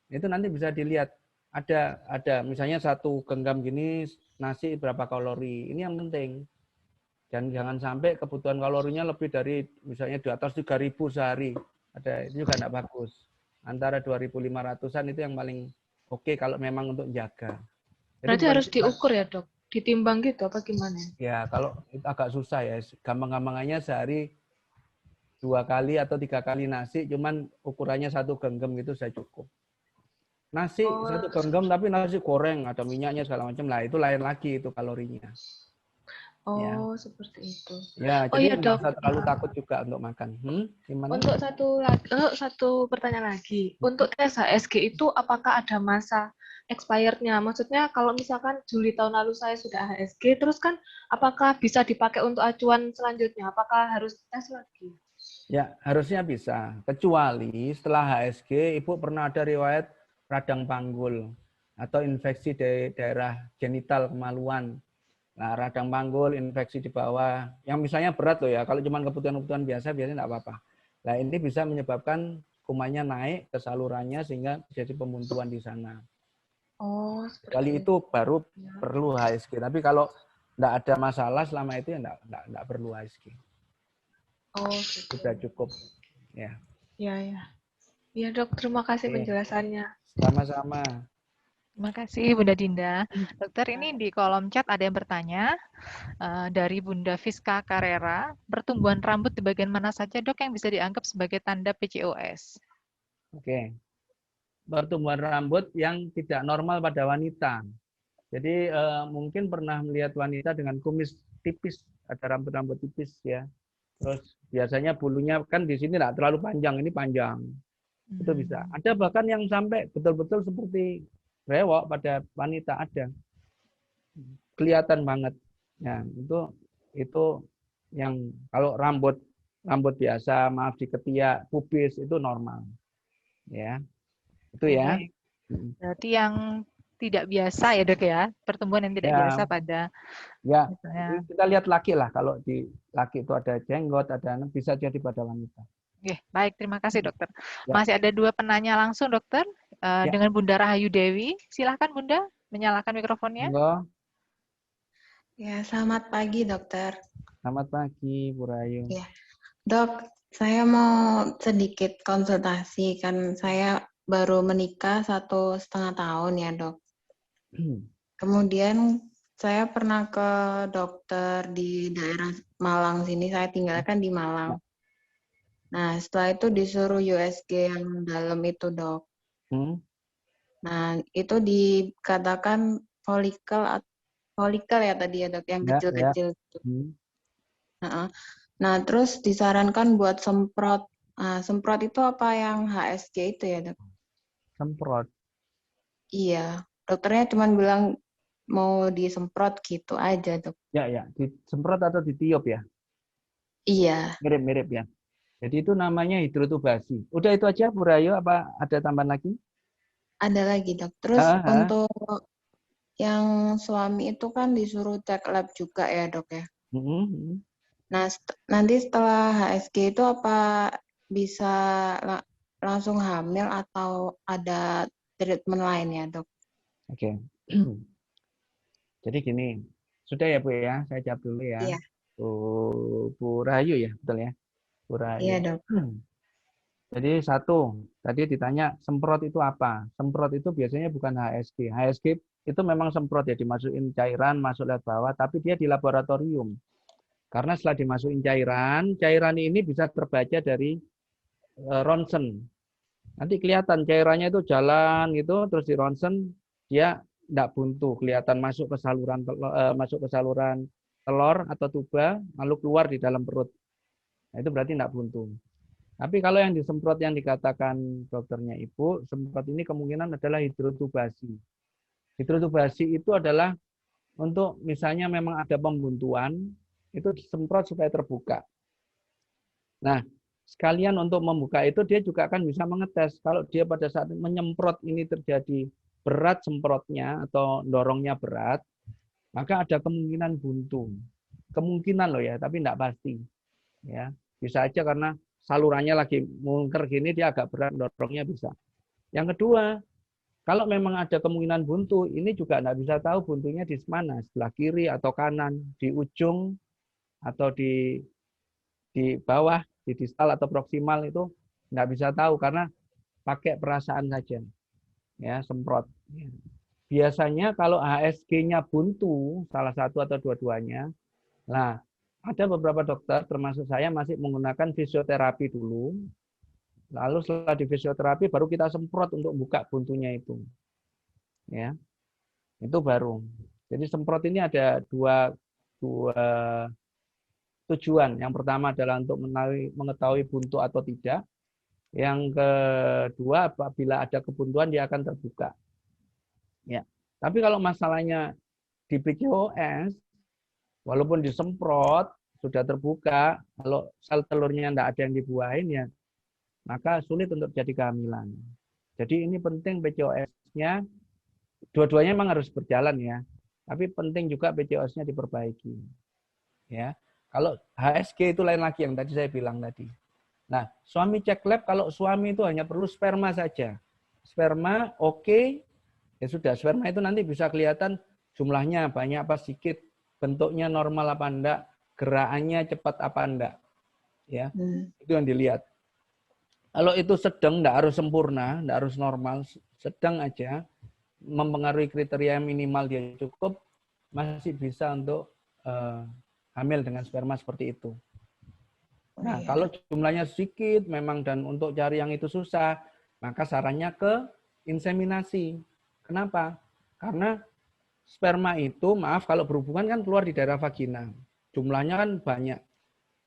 Itu nanti bisa dilihat. Ada misalnya satu genggam gini nasi berapa kalori. Ini yang penting. Dan jangan sampai kebutuhan kalorinya lebih dari misalnya di atas 3.000 sehari. Ada itu juga tidak bagus. Antara 2.500-an itu yang paling oke kalau memang untuk jaga. Jadi Berarti bukan harus kita, diukur ya, Dok? Ditimbang gitu apa gimana? ya kalau itu agak susah ya. Gampang-gampangannya sehari 2 kali atau 3 kali nasi, cuman ukurannya satu genggam gitu sudah cukup. Nasi Oh, satu genggam tapi nasi goreng, ada minyaknya segala macam lah, itu lain lagi itu kalorinya. Ya, oh seperti itu. ya Oh iya, jadi nggak Dok. usah terlalu takut juga untuk makan. Gimana? Untuk satu pertanyaan lagi. Untuk tes HSG itu apakah ada masa expirednya? Maksudnya kalau misalkan Juli tahun lalu saya sudah HSG, terus kan apakah bisa dipakai untuk acuan selanjutnya? Apakah harus tes lagi? Ya, harusnya bisa. Kecuali setelah HSG, Ibu pernah ada riwayat radang panggul atau infeksi di daerah genital kemaluan. Nah, radang panggul, infeksi di bawah, yang misalnya berat loh ya. Kalau cuma kebutuhan-kebutuhan biasa, biasanya tidak apa-apa. Nah, ini bisa menyebabkan kumannya naik ke salurannya sehingga jadi pembuntuan di sana. Oh, Kali seperti itu baru ya. perlu HSG. Tapi kalau tidak ada masalah selama itu ya tidak perlu HSG. Oh, gitu. Sudah cukup. Ya. Ya, ya. Ya, Dok, terima kasih Oke. penjelasannya. Sama-sama. Terima kasih Bunda Dinda. Dokter, ini di kolom chat ada yang bertanya dari Bunda Fiska Carrera, pertumbuhan rambut di bagian mana saja, Dok, yang bisa dianggap sebagai tanda PCOS? Oke. Pertumbuhan rambut yang tidak normal pada wanita. Jadi mungkin pernah melihat wanita dengan kumis tipis, ada rambut-rambut tipis ya. Terus biasanya bulunya kan di sini tidak terlalu panjang, ini panjang. Itu bisa. Ada bahkan yang sampai betul-betul seperti rewok pada wanita ada. Kelihatan banget. Ya, itu yang kalau rambut biasa, maaf di ketiak, pubis itu normal. Ya. Itu ya. Baik. Berarti yang tidak biasa ya, Dok ya, pertumbuhan yang tidak Ya. biasa pada Ya, misalnya. kita lihat laki lah. Kalau di laki itu ada jenggot, ada bisa jadi pada wanita. Oke, baik, terima kasih dokter. Ya. Masih ada 2 penanya langsung dokter Ya. dengan Bunda Rahayu Dewi. Silahkan Bunda, menyalakan mikrofonnya. Monggo. Ya, selamat pagi dokter. Selamat pagi, Bu Rayu. Ya, Dok, saya mau sedikit konsultasi kan saya baru menikah 1,5 tahun ya dok. Kemudian saya pernah ke dokter di daerah Malang sini, saya tinggalkan di Malang. Nah, setelah itu disuruh USG yang dalam itu, Dok. Nah, itu dikatakan folikel ya tadi ya, Dok, yang kecil-kecil. Nah, terus disarankan buat semprot. Nah, semprot itu apa yang HSG itu ya, Dok? Semprot? Iya, dokternya cuma bilang mau disemprot gitu aja, Dok. Ya, disemprot atau ditiup ya? Iya. Mirip-mirip ya. Jadi itu namanya hidrotubasi. Udah itu aja, Bu Rayu, apa ada tambahan lagi? Ada lagi, Dok. Terus untuk yang suami itu kan disuruh cek lab juga ya, Dok ya? Nah, nanti setelah HSG itu apa bisa langsung hamil atau ada treatment lain ya, Dok? Oke. Jadi gini, sudah ya Bu ya, saya jawab dulu ya. Iya. Bu Rahayu ya, betul ya? Bu Rahayu. Iya, Dok. Jadi satu, tadi ditanya semprot itu apa? Semprot itu biasanya bukan HSG. HSG itu memang semprot ya, dimasukin cairan, masuk lewat bawah, tapi dia di laboratorium. Karena setelah dimasukin cairan ini bisa terbaca dari ronsen. Nanti kelihatan cairannya itu jalan gitu, terus di ronsen dia tidak buntu, kelihatan masuk ke saluran telur atau tuba, lalu keluar di dalam perut. Nah, itu berarti tidak buntu. Tapi kalau yang disemprot yang dikatakan dokternya Ibu, semprot ini kemungkinan adalah hidrotubasi. Hidrotubasi itu adalah untuk misalnya memang ada pembuntuan, itu disemprot supaya terbuka. Nah, sekalian untuk membuka itu dia juga akan bisa mengetes. Kalau dia pada saat menyemprot ini terjadi berat semprotnya atau dorongnya berat, maka ada kemungkinan buntu. Kemungkinan loh ya, tapi tidak pasti. Ya, bisa aja karena salurannya lagi mungker gini dia agak berat dorongnya bisa. Yang kedua, kalau memang ada kemungkinan buntu, ini juga tidak bisa tahu buntunya di mana, sebelah kiri atau kanan, di ujung atau di bawah, di distal atau proksimal itu nggak bisa tahu karena pakai perasaan saja, ya semprot. Biasanya kalau HSG-nya buntu, salah satu atau dua-duanya, nah ada beberapa dokter termasuk saya masih menggunakan fisioterapi dulu, lalu setelah di fisioterapi baru kita semprot untuk buka buntunya itu, ya itu baru. Jadi semprot ini ada dua tujuan. Yang pertama adalah untuk mengetahui buntu atau tidak. Yang kedua, apabila ada kebuntuan dia akan terbuka. Ya. Tapi kalau masalahnya di PCOS, walaupun disemprot sudah terbuka, kalau sel telurnya tidak ada yang dibuahin ya, maka sulit untuk jadi kehamilan. Jadi ini penting PCOS-nya, dua-duanya memang harus berjalan ya. Tapi penting juga PCOS-nya diperbaiki. Ya. Kalau HSG itu lain lagi yang tadi saya bilang tadi. Nah, suami cek lab kalau suami itu hanya perlu sperma saja. Sperma oke, ya sudah. Sperma itu nanti bisa kelihatan jumlahnya banyak apa sedikit, bentuknya normal apa enggak, gerakannya cepat apa enggak. Ya, itu yang dilihat. Kalau itu sedang, enggak harus sempurna, enggak harus normal, sedang aja, mempengaruhi kriteria minimal dia cukup, masih bisa untuk hamil dengan sperma seperti itu. Nah, kalau jumlahnya sedikit memang dan untuk cari yang itu susah, maka sarannya ke inseminasi. Kenapa? Karena sperma itu, maaf kalau berhubungan kan keluar di daerah vagina. Jumlahnya kan banyak.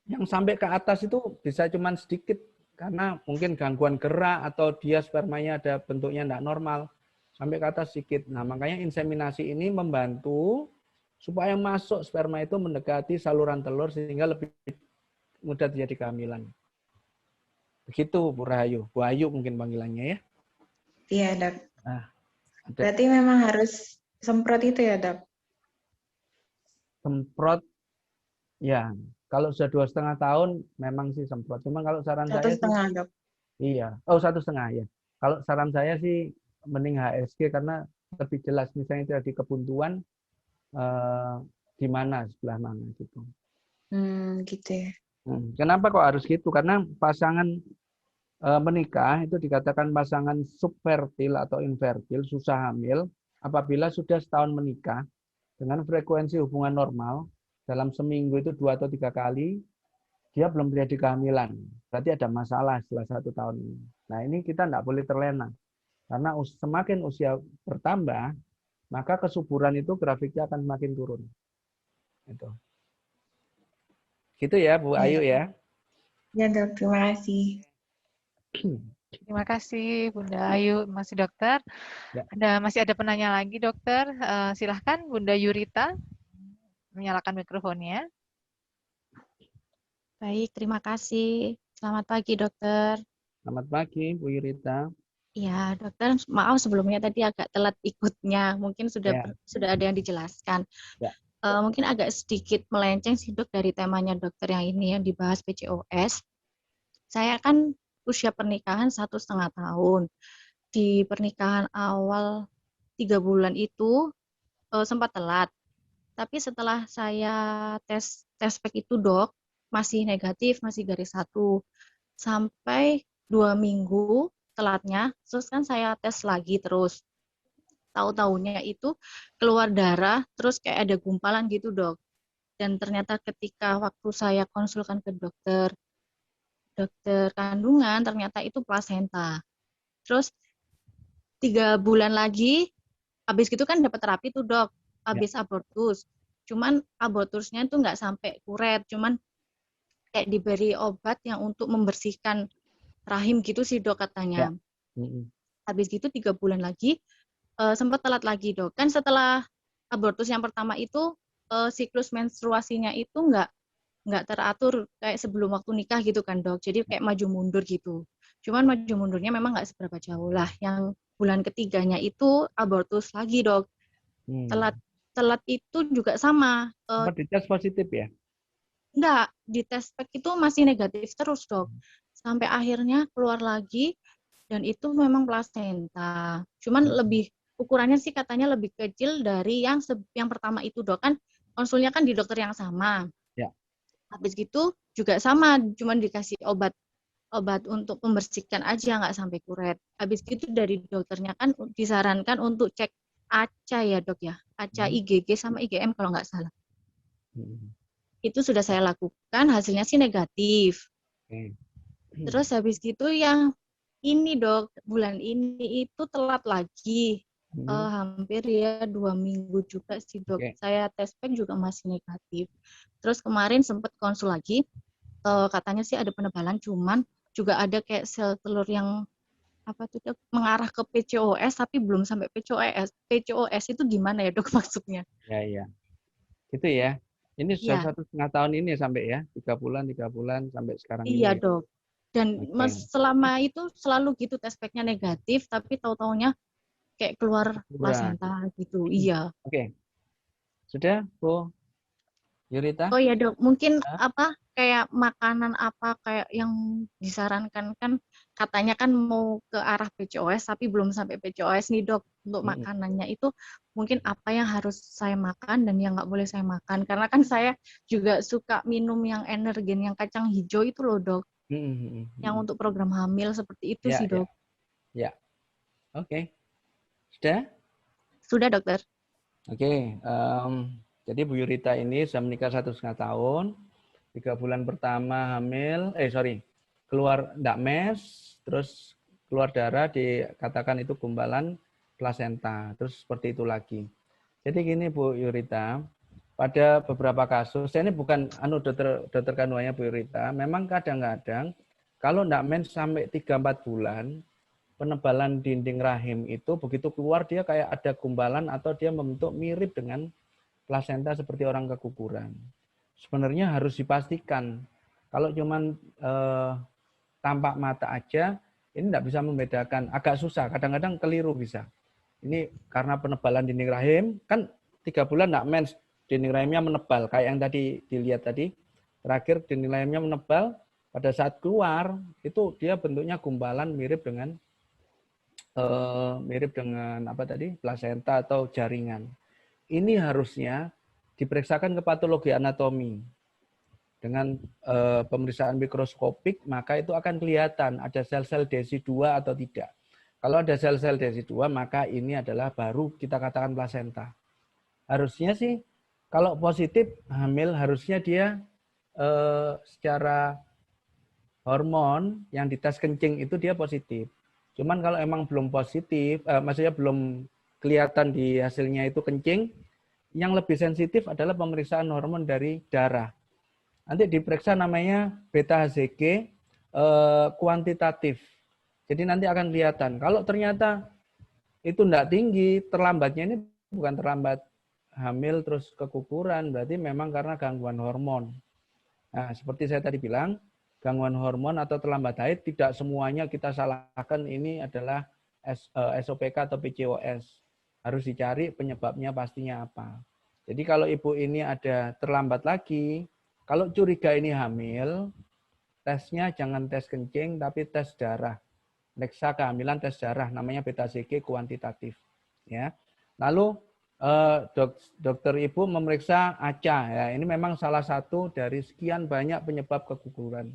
Yang sampai ke atas itu bisa cuma sedikit karena mungkin gangguan gerak atau dia spermanya ada bentuknya tidak normal. Sampai ke atas sedikit. Nah, makanya inseminasi ini membantu supaya masuk sperma itu mendekati saluran telur sehingga lebih mudah terjadi kehamilan. Begitu Bu Rahayu. Bu Ayu mungkin panggilannya ya. Iya, Dok. Nah, berarti memang harus semprot itu ya, Dok? Semprot, ya. Kalau sudah 2,5 tahun memang sih semprot. Cuma kalau saran saya 1,5, Dok. Iya. Oh, 1,5 ya. Kalau saran saya sih mending HSG karena lebih jelas misalnya terjadi kebuntuan di mana, sebelah mana gitu. Gitu ya. Kenapa kok harus gitu? Karena pasangan menikah itu dikatakan pasangan subfertil atau infertil, susah hamil, apabila sudah setahun menikah dengan frekuensi hubungan normal, dalam seminggu itu 2 atau 3 kali, dia belum terjadi kehamilan. Berarti ada masalah setelah 1 tahun ini. Nah ini kita tidak boleh terlena. Karena semakin usia bertambah, maka kesuburan itu grafiknya akan semakin turun. Gitu ya Bu Ayu ya. Ya Dok, terima kasih. Terima kasih Bunda Ayu, masih dokter. Ya. Masih ada penanya lagi dokter. Silahkan Bunda Yurita menyalakan mikrofonnya. Baik, terima kasih. Selamat pagi dokter. Selamat pagi Bu Yurita. Ya, dokter, maaf sebelumnya tadi agak telat ikutnya. Mungkin sudah ada yang dijelaskan. Ya. Mungkin agak sedikit melenceng sih dok dari temanya dokter yang ini yang dibahas PCOS. Saya kan usia pernikahan 1,5 tahun. Di pernikahan awal 3 bulan itu sempat telat. Tapi setelah saya tes pack itu dok, masih negatif, masih garis 1. Sampai 2 minggu telatnya, terus kan saya tes lagi terus. Tahu-tahunya itu keluar darah, terus kayak ada gumpalan gitu dok. Dan ternyata ketika waktu saya konsulkan ke dokter kandungan, ternyata itu plasenta. Terus 3 bulan lagi, habis gitu kan dapat terapi tuh dok, habis abortus. Cuman abortusnya itu nggak sampai kuret, cuman kayak diberi obat yang untuk membersihkan rahim gitu sih dok katanya. Habis gitu 3 bulan lagi, sempat telat lagi dok. Kan setelah abortus yang pertama itu, siklus menstruasinya itu nggak teratur kayak sebelum waktu nikah gitu kan dok. Jadi kayak maju mundur gitu. Cuman maju mundurnya memang nggak seberapa jauh lah. Yang bulan ketiganya itu abortus lagi dok. Telat itu juga sama. Sempat dites positif ya? Enggak, di tes pack itu masih negatif terus dok. Sampai akhirnya keluar lagi dan itu memang plasenta. Cuman lebih ukurannya sih katanya lebih kecil dari yang pertama itu dok. Kan konsulnya kan di dokter yang sama. Ya. Habis gitu juga sama, cuman dikasih obat untuk membersihkan aja, nggak sampai kuret. Habis gitu dari dokternya kan disarankan untuk cek ACA ya dok ya, ACA IgG sama IgM kalau nggak salah. Itu sudah saya lakukan, hasilnya sih negatif. Terus habis gitu yang ini dok, bulan ini itu telat lagi. Hampir ya 2 minggu juga sih dok. Saya tes pack juga masih negatif. Terus kemarin sempat konsul lagi, katanya sih ada penebalan, cuman juga ada kayak sel telur yang apa tuh dok, mengarah ke PCOS tapi belum sampai PCOS. PCOS itu gimana ya dok maksudnya? Ya. Gitu ya. Ini sudah 1,5 tahun ini sampai ya, 3 bulan sampai sekarang ini. Iya dok. Dan selama itu selalu gitu tes packnya negatif, tapi tahu-taunya kayak keluar plasenta gitu. Iya. Oke. Sudah, Bu Yurita? Oh ya dok, mungkin apa kayak makanan apa kayak yang disarankan, kan katanya kan mau ke arah PCOS tapi belum sampai PCOS nih dok. Untuk makanannya itu mungkin apa yang harus saya makan dan yang nggak boleh saya makan, karena kan saya juga suka minum yang energen yang kacang hijau itu loh dok. Yang untuk program hamil seperti itu sih dok. Ya. Oke. Sudah? Sudah dokter. Oke. Jadi Bu Yurita ini sudah menikah 1,5 tahun, 3 bulan pertama hamil, keluar ndak mes, terus keluar darah, dikatakan itu gumpalan plasenta, terus seperti itu lagi. Jadi gini Bu Yurita, pada beberapa kasus, saya ini bukan dokter kandungannya Bu Yurita, memang kadang-kadang kalau ndak mens sampai 3-4 bulan, penebalan dinding rahim itu begitu keluar dia kayak ada gumpalan atau dia membentuk mirip dengan plasenta seperti orang keguguran. Sebenarnya harus dipastikan. Kalau cuman tampak mata aja, ini tidak bisa membedakan. Agak susah, kadang-kadang keliru bisa. Ini karena penebalan dinding rahim, kan 3 bulan tidak mens, dinding rahimnya menebal. Kayak yang tadi dilihat tadi, terakhir dinding rahimnya menebal, pada saat keluar, itu dia bentuknya gumpalan mirip dengan apa tadi, plasenta atau jaringan. Ini harusnya diperiksakan ke patologi anatomi. Dengan pemeriksaan mikroskopik, maka itu akan kelihatan ada sel-sel desi2 atau tidak. Kalau ada sel-sel desi2, maka ini adalah baru kita katakan plasenta. Harusnya sih, kalau positif hamil, harusnya dia secara hormon yang dites kencing itu dia positif. Cuman kalau emang belum positif, maksudnya belum kelihatan di hasilnya itu kencing, yang lebih sensitif adalah pemeriksaan hormon dari darah. Nanti diperiksa namanya beta HCG kuantitatif. Jadi nanti akan kelihatan. Kalau ternyata itu tidak tinggi, terlambatnya ini bukan terlambat hamil terus keguguran, berarti memang karena gangguan hormon. Nah, seperti saya tadi bilang, gangguan hormon atau terlambat haid tidak semuanya kita salahkan ini adalah SOPK atau PCOS. Harus dicari penyebabnya pastinya apa. Jadi kalau ibu ini ada terlambat lagi, kalau curiga ini hamil, tesnya jangan tes kencing tapi tes darah. Periksa kehamilan tes darah, namanya beta HCG kuantitatif. Ya. Lalu dokter ibu memeriksa ACA. Ya, ini memang salah satu dari sekian banyak penyebab keguguran.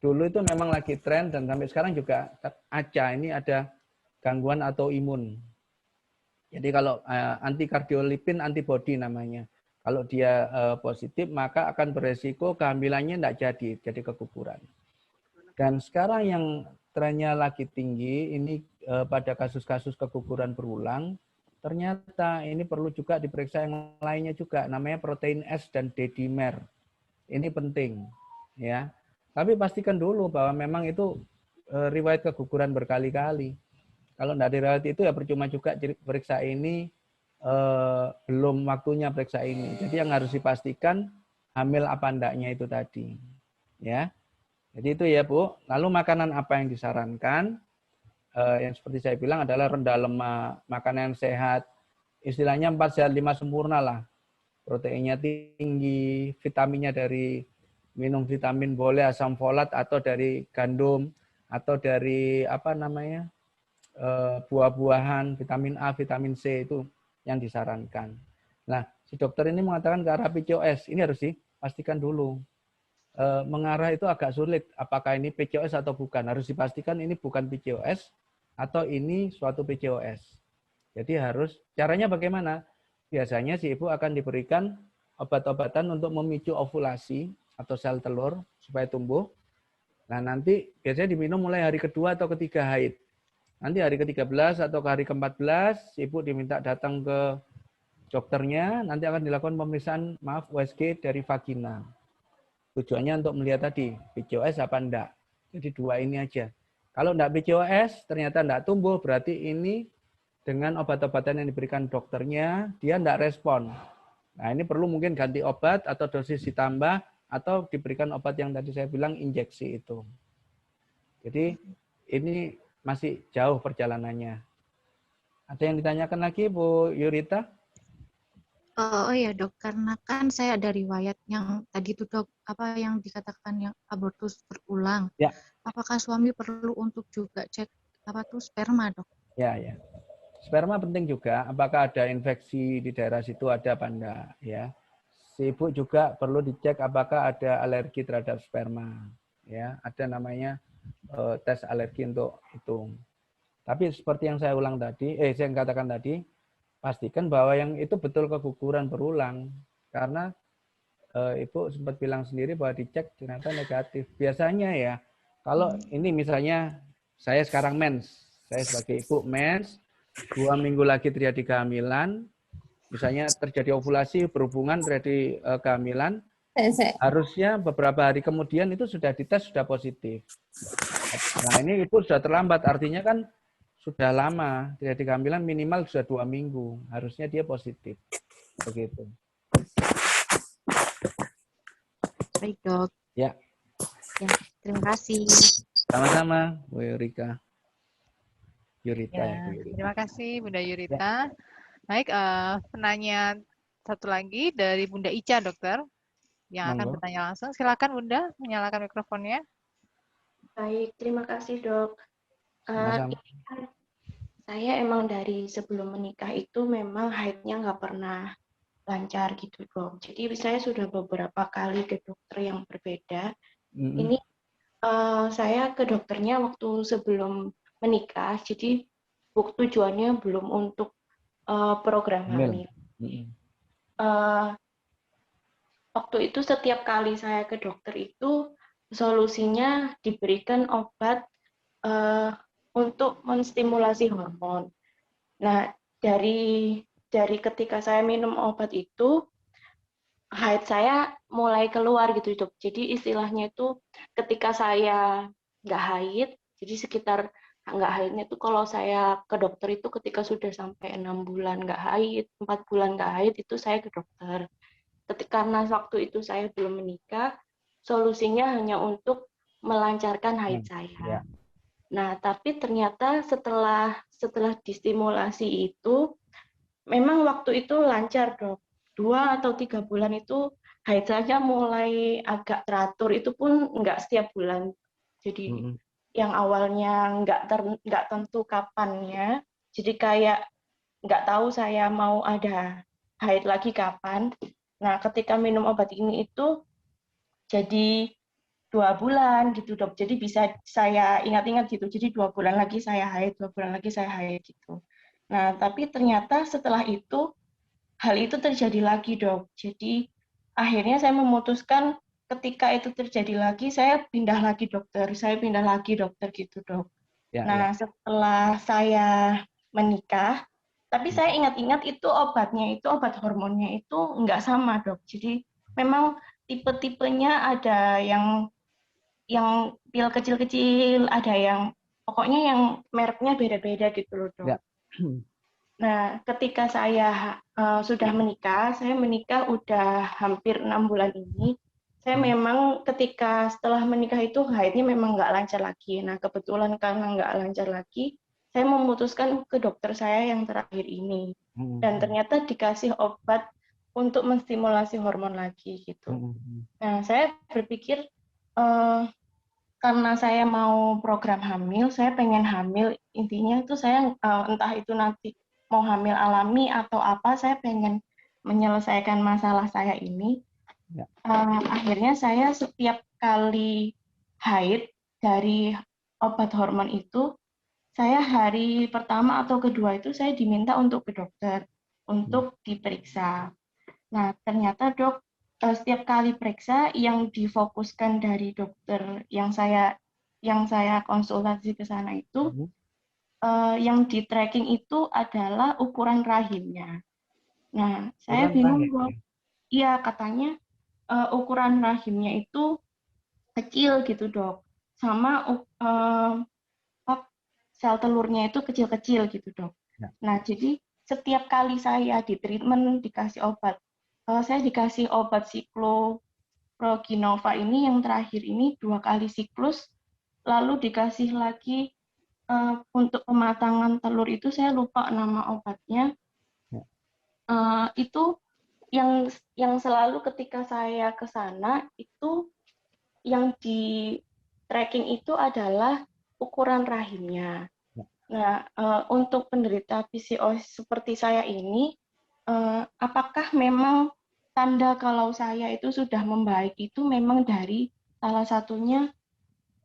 Dulu itu memang lagi tren dan sampai sekarang juga ACA ini ada gangguan autoimun. Jadi kalau antikardiolipin antibody namanya. Kalau dia positif, maka akan beresiko kehamilannya tidak jadi keguguran. Dan sekarang yang trennya lagi tinggi, ini pada kasus-kasus keguguran berulang, ternyata ini perlu juga diperiksa yang lainnya juga, namanya protein S dan D-dimer. Ini penting, ya. Tapi pastikan dulu bahwa memang itu riwayat keguguran berkali-kali. Kalau tidak riwayat itu ya percuma juga periksa ini, belum waktunya periksa ini. Jadi yang harus dipastikan hamil apa enggaknya itu tadi, ya. Jadi itu ya Bu. Lalu makanan apa yang disarankan? Yang seperti saya bilang adalah rendah lemak, makanan sehat, istilahnya 4 sehat 5 sempurna lah. Proteinnya tinggi, vitaminnya dari minum vitamin boleh, asam folat atau dari gandum atau dari apa namanya buah-buahan, vitamin A, vitamin C itu yang disarankan. Nah, si dokter ini mengatakan ke arah PCOS, ini harus dipastikan dulu. Mengarah itu agak sulit, apakah ini PCOS atau bukan. Harus dipastikan ini bukan PCOS atau ini suatu PCOS. Jadi harus, caranya bagaimana? Biasanya si ibu akan diberikan obat-obatan untuk memicu ovulasi atau sel telur supaya tumbuh. Nah nanti biasanya diminum mulai hari kedua atau ketiga haid. Nanti hari ke-13 atau hari ke-14, ibu diminta datang ke dokternya, nanti akan dilakukan pemeriksaan, USG dari vagina. Tujuannya untuk melihat tadi, PCOS apa enggak. Jadi dua ini aja. Kalau enggak PCOS, ternyata enggak tumbuh, berarti ini dengan obat-obatan yang diberikan dokternya, dia enggak respon. Nah ini perlu mungkin ganti obat atau dosis ditambah, atau diberikan obat yang tadi saya bilang injeksi itu. Jadi ini masih jauh perjalanannya. Ada yang ditanyakan lagi Bu Yurita? Oh ya dok, karena kan saya ada riwayat yang tadi itu dok, apa yang dikatakan yang abortus berulang. Ya. Apakah suami perlu untuk juga cek apa tuh sperma dok? Ya. Sperma penting juga, apakah ada infeksi di daerah situ ada apa enggak ya. Si ibu juga perlu dicek apakah ada alergi terhadap sperma. Ya, ada namanya tes alergi untuk itu. Tapi seperti yang saya saya katakan tadi, pastikan bahwa yang itu betul keguguran berulang. Karena ibu sempat bilang sendiri bahwa dicek ternyata negatif. Biasanya ya, kalau ini misalnya saya sekarang mens, saya sebagai ibu mens, 2 minggu lagi terjadi kehamilan, misalnya terjadi ovulasi, berhubungan terjadi kehamilan, harusnya beberapa hari kemudian itu sudah dites, sudah positif. Nah ini ibu sudah terlambat, artinya kan sudah lama terjadi kehamilan, minimal sudah 2 minggu, harusnya dia positif. Begitu. Baik dok. Ya. Terima kasih. Sama-sama Bu Yurika. Yurita Ya, terima kasih Bunda Yurita. Ya. Baik, penanya satu lagi dari Bunda Ica, dokter, yang akan bertanya langsung. Silakan Bunda, menyalakan mikrofonnya. Baik, terima kasih dok. Saya emang dari sebelum menikah itu memang haidnya nggak pernah lancar gitu dok. Jadi saya sudah beberapa kali ke dokter yang berbeda. Ini saya ke dokternya waktu sebelum menikah, jadi tujuannya belum untuk program hamil. Waktu itu setiap kali saya ke dokter itu solusinya diberikan obat untuk menstimulasi hormon. Nah, dari ketika saya minum obat itu, haid saya mulai keluar gitu dok. Jadi istilahnya itu ketika saya nggak haid, jadi sekitar nggak haidnya itu kalau saya ke dokter itu ketika sudah sampai 6 bulan nggak haid, 4 bulan nggak haid itu saya ke dokter. Karena waktu itu saya belum menikah, solusinya hanya untuk melancarkan haid saya. Nah, tapi ternyata setelah distimulasi itu, memang waktu itu lancar dok. 2 atau 3 bulan itu haid saya mulai agak teratur, itu pun nggak setiap bulan. Jadi yang awalnya nggak tentu kapannya, jadi kayak nggak tahu saya mau ada haid lagi kapan. Nah, ketika minum obat ini itu jadi 2 bulan gitu dok. Jadi bisa saya ingat-ingat gitu. Jadi 2 bulan lagi saya haid, 2 bulan lagi saya haid gitu. Nah, tapi ternyata setelah itu hal itu terjadi lagi, Dok. Jadi akhirnya saya memutuskan ketika itu terjadi lagi, saya pindah lagi dokter gitu, Dok. Nah, setelah saya menikah, tapi saya ingat-ingat itu obatnya itu, obat hormonnya itu nggak sama, Dok. Jadi memang tipe-tipenya ada yang pil kecil-kecil, ada yang pokoknya yang mereknya beda-beda gitu loh, Dok. Nah, ketika saya sudah menikah, saya menikah udah hampir 6 bulan ini. Saya memang ketika setelah menikah itu haidnya memang nggak lancar lagi. Nah, kebetulan karena nggak lancar lagi, saya memutuskan ke dokter saya yang terakhir ini. Dan ternyata dikasih obat untuk menstimulasi hormon lagi gitu. Nah, saya berpikir karena saya mau program hamil, saya pengen hamil. Intinya itu saya entah itu nanti mau hamil alami atau apa, saya pengen menyelesaikan masalah saya ini. Akhirnya saya setiap kali haid dari obat hormon itu, saya hari pertama atau kedua itu saya diminta untuk ke dokter untuk diperiksa. Nah, ternyata dok, setiap kali periksa yang difokuskan dari dokter yang saya konsultasi ke sana itu, yang di tracking itu adalah ukuran rahimnya. Nah, saya bingung dok. Iya, katanya ukuran rahimnya itu kecil gitu dok, sama sel telurnya itu kecil-kecil gitu dok. Nah, jadi setiap kali saya di treatment dikasih obat, saya dikasih obat Cycloproginova ini yang terakhir ini 2 kali siklus, lalu dikasih lagi untuk pematangan telur itu saya lupa nama obatnya. Itu yang selalu ketika saya ke sana itu yang di tracking itu adalah ukuran rahimnya. Nah, untuk penderita PCOS seperti saya ini, apakah memang tanda kalau saya itu sudah membaik itu memang dari salah satunya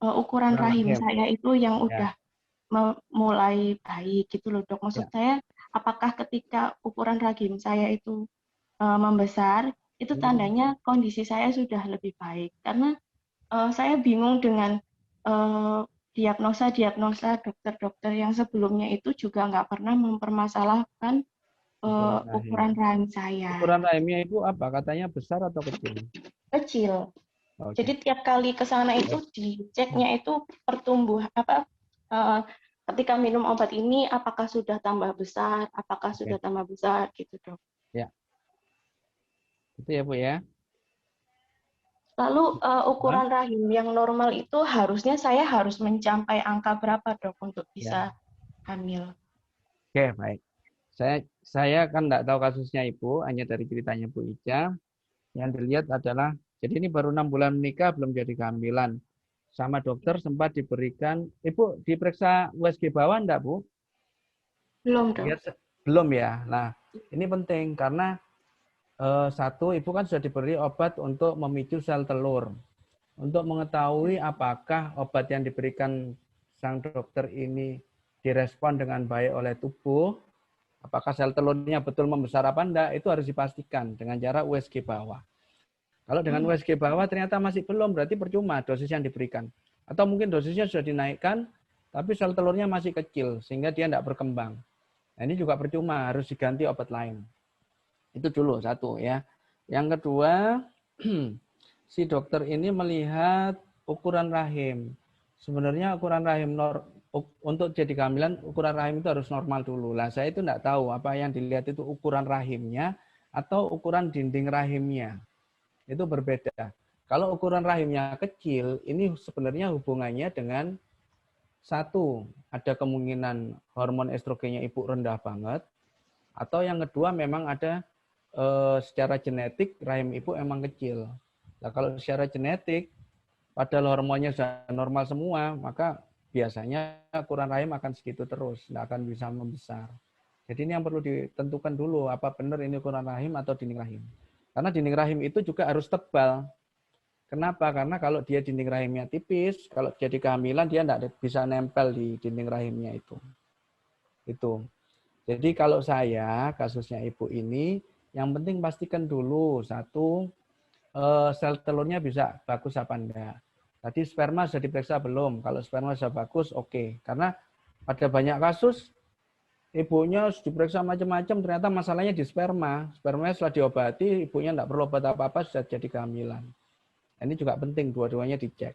ukuran rahim saya itu yang udah mulai baik gitu loh dok. Maksud saya, apakah ketika ukuran rahim saya itu membesar, itu tandanya kondisi saya sudah lebih baik. Karena saya bingung dengan diagnosa dokter-dokter yang sebelumnya itu juga nggak pernah mempermasalahkan ukuran rahim saya. Ukuran rahimnya itu apa? Katanya besar atau kecil? Kecil. Jadi tiap kali ke sana itu diceknya itu pertumbuhan ketika minum obat ini apakah sudah tambah besar, apakah sudah tambah besar gitu dok. Ya. Itu ya Bu ya. Lalu ukuran rahim yang normal itu harusnya saya harus mencapai angka berapa dok untuk bisa hamil? Oke, baik. Saya kan nggak tahu kasusnya Ibu, hanya dari ceritanya Bu Ica. Yang dilihat adalah, jadi ini baru 6 bulan menikah, belum jadi kehamilan. Sama dokter sempat diberikan, Ibu diperiksa USG bawah enggak Bu? Belum dok. Belum ya. Nah, ini penting karena satu, Ibu kan sudah diberi obat untuk memicu sel telur. Untuk mengetahui apakah obat yang diberikan sang dokter ini direspon dengan baik oleh tubuh, apakah sel telurnya betul membesar apa enggak, itu harus dipastikan dengan cara USG bawah. Kalau dengan USG bawah ternyata masih belum, berarti percuma dosis yang diberikan. Atau mungkin dosisnya sudah dinaikkan, tapi sel telurnya masih kecil, sehingga dia tidak berkembang. Nah, ini juga percuma, harus diganti obat lain. Itu dulu, satu ya. Yang kedua, si dokter ini melihat ukuran rahim. Sebenarnya ukuran rahim untuk jadi kehamilan, ukuran rahim itu harus normal dulu. Lah, saya itu tidak tahu apa yang dilihat itu ukuran rahimnya atau ukuran dinding rahimnya. Itu berbeda. Kalau ukuran rahimnya kecil, ini sebenarnya hubungannya dengan satu, ada kemungkinan hormon estrogennya ibu rendah banget, atau yang kedua memang ada secara genetik rahim ibu emang kecil. Nah, kalau secara genetik, padahal hormonnya sudah normal semua, maka biasanya ukuran rahim akan segitu terus, tidak akan bisa membesar. Jadi ini yang perlu ditentukan dulu, apa benar ini ukuran rahim atau dinding rahim. Karena dinding rahim itu juga harus tebal. Kenapa? Karena kalau dia dinding rahimnya tipis, kalau jadi kehamilan dia tidak bisa nempel di dinding rahimnya itu. Jadi kalau saya, kasusnya ibu ini, Yang penting pastikan dulu, satu, sel telurnya bisa bagus apa enggak. Tadi sperma sudah diperiksa belum? Kalau sperma sudah bagus, oke. Karena ada banyak kasus, ibunya diperiksa macam-macam, ternyata masalahnya di sperma. Spermanya setelah diobati, ibunya enggak perlu obat apa-apa, sudah jadi kehamilan. Ini juga penting, dua-duanya dicek.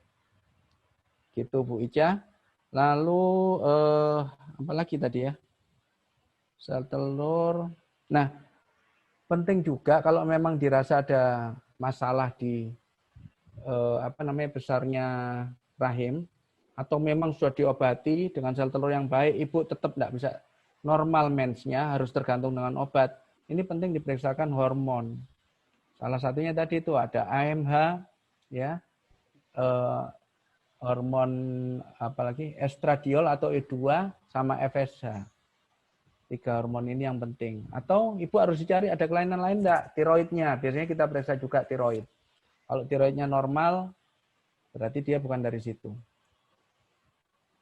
Gitu Bu Ica. Lalu, apa lagi tadi ya? Sel telur. Nah, penting juga kalau memang dirasa ada masalah di besarnya rahim atau memang sudah diobati dengan sel telur yang baik, ibu tetap tidak bisa normal mensnya, harus tergantung dengan obat. Ini penting diperiksakan hormon. Salah satunya tadi itu ada AMH, ya, hormon apalagi estradiol atau E2 sama FSH. 3 hormon ini yang penting. Atau ibu harus dicari ada kelainan lain enggak? Tiroidnya. Biasanya kita periksa juga tiroid. Kalau tiroidnya normal, berarti dia bukan dari situ.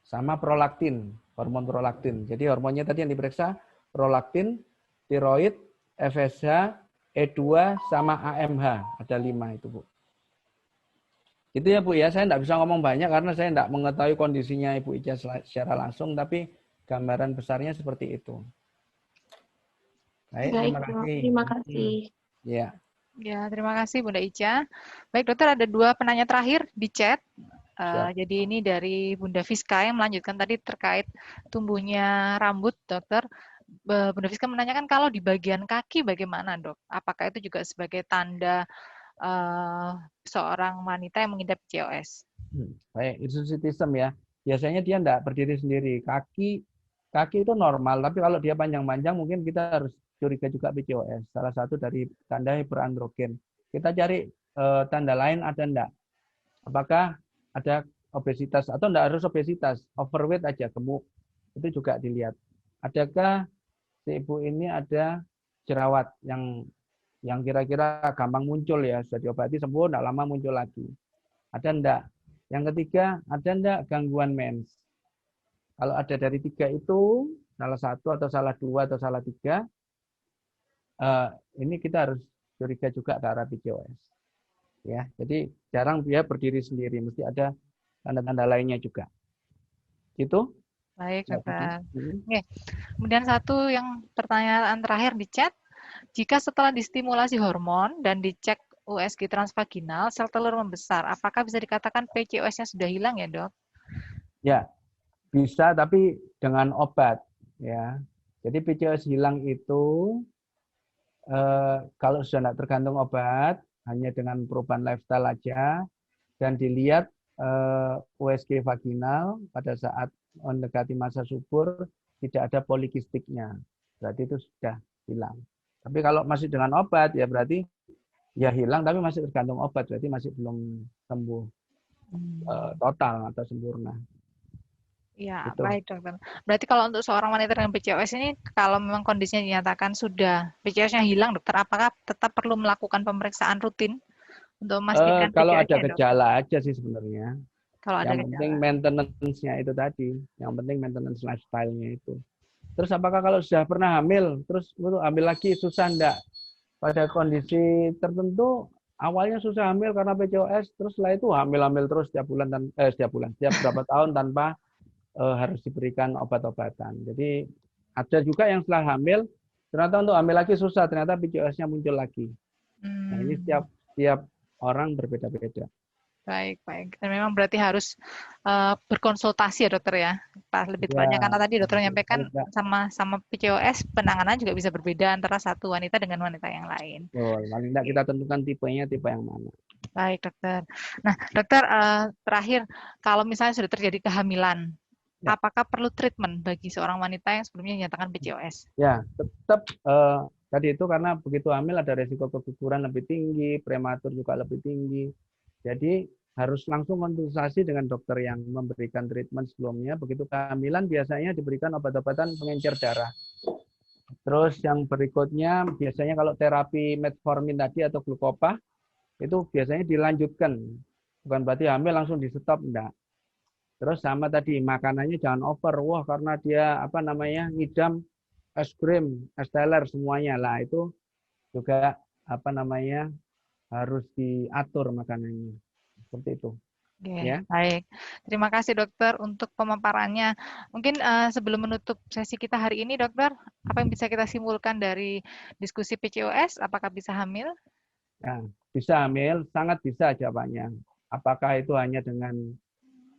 Sama prolaktin, hormon prolaktin. Jadi hormonnya tadi yang diperiksa, prolaktin, tiroid, FSH, E2, sama AMH. Ada 5 itu, Bu. Itu ya, Bu ya. Saya enggak bisa ngomong banyak karena saya enggak mengetahui kondisinya Ibu Ica secara langsung, tapi gambaran besarnya seperti itu. Baik, terima kasih. Terima kasih. Ya. Ya, terima kasih Bunda Ica. Baik dokter, ada 2 penanya terakhir di chat. Jadi ini dari Bunda Fiska yang melanjutkan tadi terkait tumbuhnya rambut, dokter. Bunda Fiska menanyakan kalau di bagian kaki bagaimana, Dok? Apakah itu juga sebagai tanda seorang wanita yang mengidap PCOS? Baik, hirsutism ya. Biasanya dia enggak berdiri sendiri. Kaki itu normal, tapi kalau dia panjang-panjang mungkin kita harus curiga juga PCOS. Salah satu dari tanda hiperandrogen. Kita cari tanda lain ada enggak? Apakah ada obesitas atau enggak harus obesitas, overweight aja, gemuk. Itu juga dilihat. Adakah si ibu ini ada jerawat yang kira-kira gampang muncul ya, sudah diobati sembuh, enggak lama muncul lagi. Ada enggak? Yang ketiga, ada enggak gangguan mens? Kalau ada dari 3 itu, salah satu atau salah 2 atau salah 3, ini kita harus curiga juga ke arah PCOS. Ya, jadi jarang dia berdiri sendiri, mesti ada tanda-tanda lainnya juga. Gitu? Baik, dokter. Oke. Kemudian satu yang pertanyaan terakhir di chat, jika setelah distimulasi hormon dan dicek USG transvaginal, sel telur membesar, apakah bisa dikatakan PCOS-nya sudah hilang ya, Dok? Ya, bisa tapi dengan obat ya. Jadi PCOS hilang itu kalau sudah tidak tergantung obat, hanya dengan perubahan lifestyle aja dan dilihat USG vaginal pada saat mendekati masa subur tidak ada polikistiknya. Berarti itu sudah hilang. Tapi kalau masih dengan obat ya berarti ya hilang tapi masih tergantung obat, berarti masih belum sembuh total atau sempurna. Ya, gitu. Baik dokter. Berarti kalau untuk seorang wanita dengan PCOS ini, kalau memang kondisinya dinyatakan sudah PCOS-nya hilang, dokter, apakah tetap perlu melakukan pemeriksaan rutin untuk memastikan kalau PCOS-nya, ada gejala aja sih sebenarnya. Kalau ada yang penting maintenance-nya itu tadi. Yang penting maintenance lifestyle-nya itu. Terus apakah kalau sudah pernah hamil, terus hamil lagi susah enggak? Pada kondisi tertentu, awalnya susah hamil karena PCOS, terus setelah itu hamil-hamil terus setiap berapa tahun tanpa harus diberikan obat-obatan. Jadi ada juga yang setelah hamil, ternyata untuk hamil lagi susah, ternyata PCOS-nya muncul lagi. Nah ini setiap orang berbeda-beda. Baik. Dan memang berarti harus berkonsultasi ya dokter ya, lebih tepatnya karena tadi dokter menyampaikan sama PCOS penanganan juga bisa berbeda antara satu wanita dengan wanita yang lain. Paling tidak kita tentukan tipenya tipe yang mana. Baik dokter. Nah dokter terakhir, kalau misalnya sudah terjadi kehamilan, apakah perlu treatment bagi seorang wanita yang sebelumnya dinyatakan PCOS? Ya, tetap tadi itu karena begitu hamil ada resiko keguguran lebih tinggi, prematur juga lebih tinggi. Jadi harus langsung konsultasi dengan dokter yang memberikan treatment sebelumnya. Begitu kehamilan biasanya diberikan obat-obatan pengencer darah. Terus yang berikutnya biasanya kalau terapi metformin tadi atau glukopah itu biasanya dilanjutkan. Bukan berarti hamil langsung di-stop, enggak. Terus sama tadi makanannya jangan over. Wah, karena dia ngidam es krim, es teler semuanya lah itu juga harus diatur makanannya. Seperti itu. Oke, Ya. baik. Terima kasih dokter untuk pemaparannya. Mungkin sebelum menutup sesi kita hari ini, dokter, apa yang bisa kita simpulkan dari diskusi PCOS? Apakah bisa hamil? Nah, bisa hamil, sangat bisa jawabannya. Apakah itu hanya dengan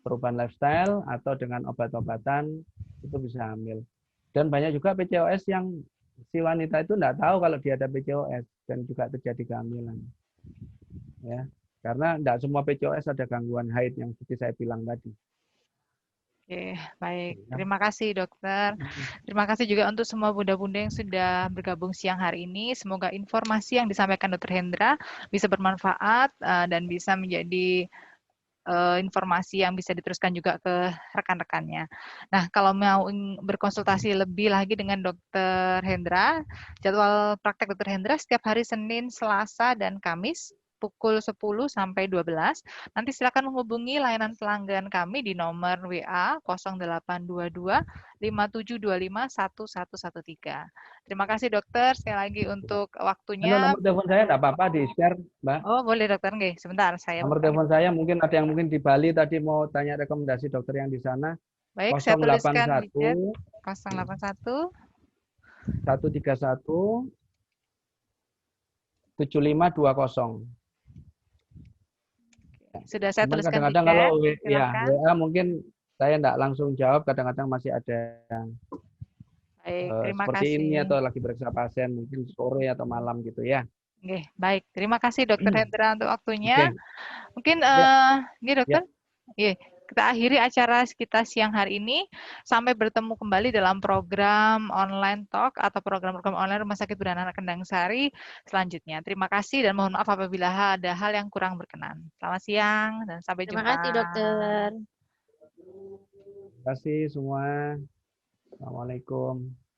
perubahan lifestyle atau dengan obat-obatan, itu bisa hamil. Dan banyak juga PCOS yang si wanita itu tidak tahu kalau dia ada PCOS dan juga terjadi kehamilan. Ya, karena tidak semua PCOS ada gangguan haid yang seperti saya bilang tadi. Oke, baik. Terima kasih dokter. Terima kasih juga untuk semua bunda-bunda yang sudah bergabung siang hari ini. Semoga informasi yang disampaikan Dr. Hendra bisa bermanfaat dan bisa menjadi informasi yang bisa diteruskan juga ke rekan-rekannya. Nah, kalau mau berkonsultasi lebih lagi dengan Dr. Hendra, jadwal praktek Dr. Hendra setiap hari Senin, Selasa, dan Kamis pukul 10 sampai 12. Nanti silakan menghubungi layanan pelanggan kami di nomor WA 0822 5725 1113. Terima kasih dokter sekali lagi untuk waktunya. Nomor telepon saya tidak apa-apa di-share, Mbak. Oh, boleh dokter. Nggih, sebentar saya nomor telepon saya mungkin ada yang mungkin di Bali tadi mau tanya rekomendasi dokter yang di sana. Baik, saya tuliskan di chat 081 131 131 7520. Sudah saya tuliskan kadang-kadang di chat. Kalau WA mungkin saya tidak langsung jawab, kadang-kadang masih ada baik, terima seperti kasih. ini atau lagi periksa pasien mungkin sore atau malam gitu ya. Oke, baik. Terima kasih Dokter Hendra untuk waktunya. Mungkin ini dokter. Iya, kita akhiri acara kita siang hari ini. Sampai bertemu kembali dalam program online talk atau program-program online Rumah Sakit Beranak Kendang Sari selanjutnya. Terima kasih dan mohon maaf apabila ada hal yang kurang berkenan. Selamat siang dan sampai jumpa. Terima kasih dokter. Terima kasih semua. Assalamualaikum.